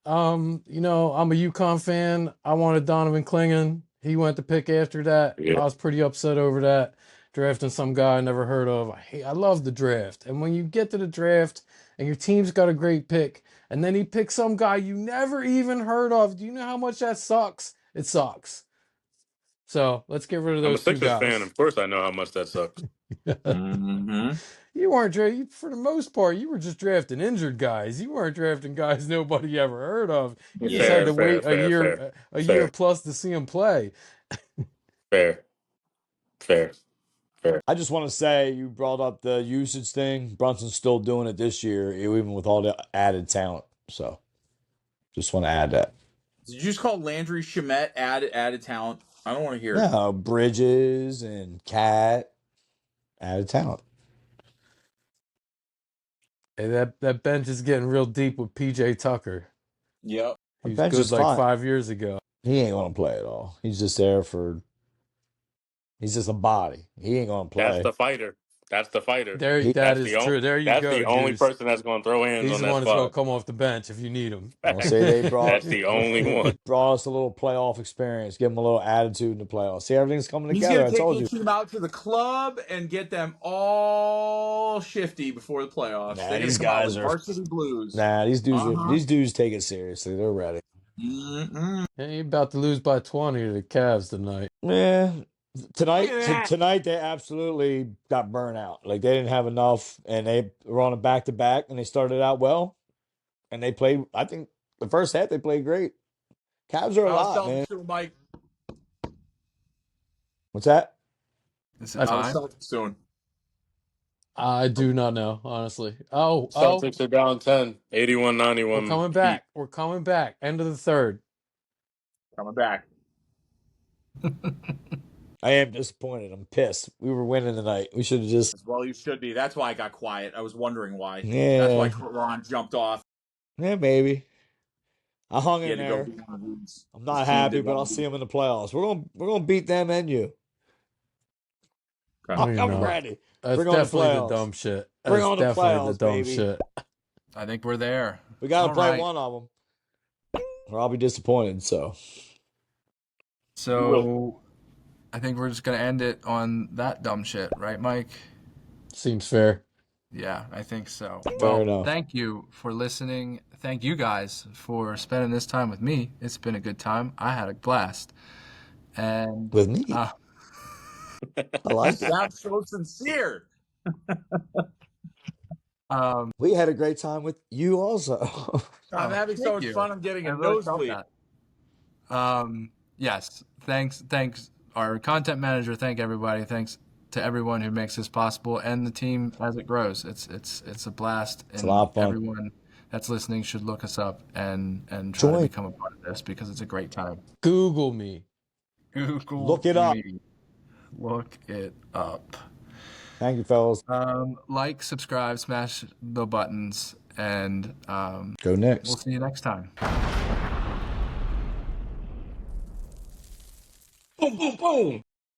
Speaker 4: I'm a UConn fan. I wanted Donovan Clingan. He went to pick after that.
Speaker 6: Yeah.
Speaker 4: I was pretty upset over that. Drafting some guy I never heard of. I love the draft. And when you get to the draft and your team's got a great pick, and then he picks some guy you never even heard of, do you know how much that sucks? It sucks. So let's get rid of
Speaker 6: I'm a
Speaker 4: those two
Speaker 6: Sixers fan.
Speaker 4: guys.
Speaker 6: Of course, I know how much that sucks.
Speaker 5: Mm-hmm.
Speaker 4: You weren't drafting, for the most part, you were just drafting injured guys. You weren't drafting guys nobody ever heard of. You just had
Speaker 6: Fair,
Speaker 4: to
Speaker 6: fair,
Speaker 4: wait a
Speaker 6: fair, fair,
Speaker 4: year
Speaker 6: fair,
Speaker 4: plus to see him play.
Speaker 6: fair, fair.
Speaker 3: I just want to say you brought up the usage thing. Brunson's still doing it this year, even with all the added talent. So just want to add that.
Speaker 5: Did you just call Landry Shamet added talent? I don't want to hear it.
Speaker 3: Yeah, Bridges and Cat added talent.
Speaker 4: Hey, that bench is getting real deep with PJ Tucker.
Speaker 5: Yep.
Speaker 4: He was
Speaker 3: bench
Speaker 4: good
Speaker 3: is
Speaker 4: like
Speaker 3: fine.
Speaker 4: 5 years ago.
Speaker 3: He ain't gonna play at all. He's just there for. He's just a body. He ain't gonna play.
Speaker 6: That's the fighter. That's the fighter.
Speaker 4: That
Speaker 6: That's
Speaker 4: is
Speaker 6: the
Speaker 4: true. There you
Speaker 6: That's
Speaker 4: go,
Speaker 6: the only
Speaker 4: Juice.
Speaker 6: person that's going to throw hands
Speaker 4: He's
Speaker 6: on
Speaker 4: the
Speaker 6: that
Speaker 4: one that's going to
Speaker 6: squad.
Speaker 4: come off the bench if you need him.
Speaker 3: I'll say they brought.
Speaker 6: That's the only one.
Speaker 3: Brought us a little playoff experience. Give them a little attitude in the playoffs. See, everything's coming
Speaker 5: He's
Speaker 3: together.
Speaker 5: going
Speaker 3: I
Speaker 5: to take
Speaker 3: told
Speaker 5: each
Speaker 3: you.
Speaker 5: team out to the club and get them all shifty before the playoffs.
Speaker 3: Nah,
Speaker 5: They're
Speaker 3: these
Speaker 5: gonna come out
Speaker 3: guys
Speaker 5: with
Speaker 3: are-
Speaker 5: varsity blues.
Speaker 3: Nah, these dudes.
Speaker 5: Uh-huh.
Speaker 3: These dudes take it seriously. They're ready.
Speaker 5: Mm-mm.
Speaker 4: He about to lose by 20 to the Cavs tonight.
Speaker 3: Yeah.
Speaker 5: Look at that.
Speaker 3: Tonight they absolutely got burnt out. Like they didn't have enough, and they were on a back to back, and they started out well, and they played. I think the first half they played great. Cavs are a
Speaker 5: I was
Speaker 3: lot,
Speaker 5: telling
Speaker 3: man.
Speaker 5: soon, Mike.
Speaker 3: What's that?
Speaker 1: Is
Speaker 5: I
Speaker 1: it
Speaker 5: was
Speaker 1: time?
Speaker 5: telling soon.
Speaker 4: I do not know, honestly.
Speaker 6: Celtics are down 10, 81-91.
Speaker 4: We're coming back. We're coming back. End of the third.
Speaker 5: Coming back.
Speaker 3: I am disappointed. I'm pissed. We were winning tonight. We should have just.
Speaker 5: Well, you should be. That's why I got quiet. I was wondering why.
Speaker 3: Yeah.
Speaker 5: That's why Ron jumped off.
Speaker 3: Yeah, maybe. I hung
Speaker 5: He
Speaker 3: in
Speaker 5: had to go
Speaker 3: there.
Speaker 5: beat one of these.
Speaker 3: I'm not
Speaker 5: His team
Speaker 3: happy,
Speaker 5: did
Speaker 3: but
Speaker 5: one
Speaker 3: I'll
Speaker 5: of
Speaker 3: see
Speaker 5: these.
Speaker 3: them in the playoffs. We're gonna beat them and you.
Speaker 5: Okay.
Speaker 4: No, you're
Speaker 3: I'm
Speaker 4: not.
Speaker 3: ready.
Speaker 4: That's
Speaker 3: Bring on the
Speaker 4: definitely the
Speaker 3: playoffs.
Speaker 4: dumb shit.
Speaker 3: Bring
Speaker 4: That's
Speaker 3: on the
Speaker 4: definitely
Speaker 3: playoffs,
Speaker 4: the dumb
Speaker 3: baby.
Speaker 4: shit.
Speaker 1: I think we're there.
Speaker 3: We got to
Speaker 1: All
Speaker 3: play
Speaker 1: right.
Speaker 3: one of them, or I'll be disappointed. So
Speaker 1: So I think we're just gonna end it on that dumb shit, right, Mike?
Speaker 4: Seems fair.
Speaker 1: Yeah, I think so.
Speaker 3: Fair
Speaker 1: Well,
Speaker 3: enough.
Speaker 1: thank you for listening. Thank you guys for spending this time with me. It's been a good time. I had a blast. And
Speaker 3: with me,
Speaker 1: uh,
Speaker 3: I like it.
Speaker 5: Sounds so sincere.
Speaker 3: We had a great time with you also.
Speaker 5: I'm having so
Speaker 1: thank
Speaker 5: much
Speaker 1: you.
Speaker 5: fun. I'm getting
Speaker 1: I
Speaker 5: a
Speaker 1: really felt
Speaker 5: nosebleed.
Speaker 1: that. Yes. Thanks our content manager. Thank everybody. Thanks to everyone who makes this possible and the team as it grows. It's a blast.
Speaker 3: It's a lot of fun.
Speaker 1: Everyone that's listening should look us up and try
Speaker 3: Join.
Speaker 1: to become a part of this because it's a great time.
Speaker 4: Google me.
Speaker 1: Google
Speaker 3: Look it up.
Speaker 1: me. Look it up.
Speaker 3: Thank you, fellas.
Speaker 1: Like, subscribe, smash the buttons, and
Speaker 3: Go Knicks.
Speaker 1: we'll see you next time.
Speaker 5: Boom, boom, boom.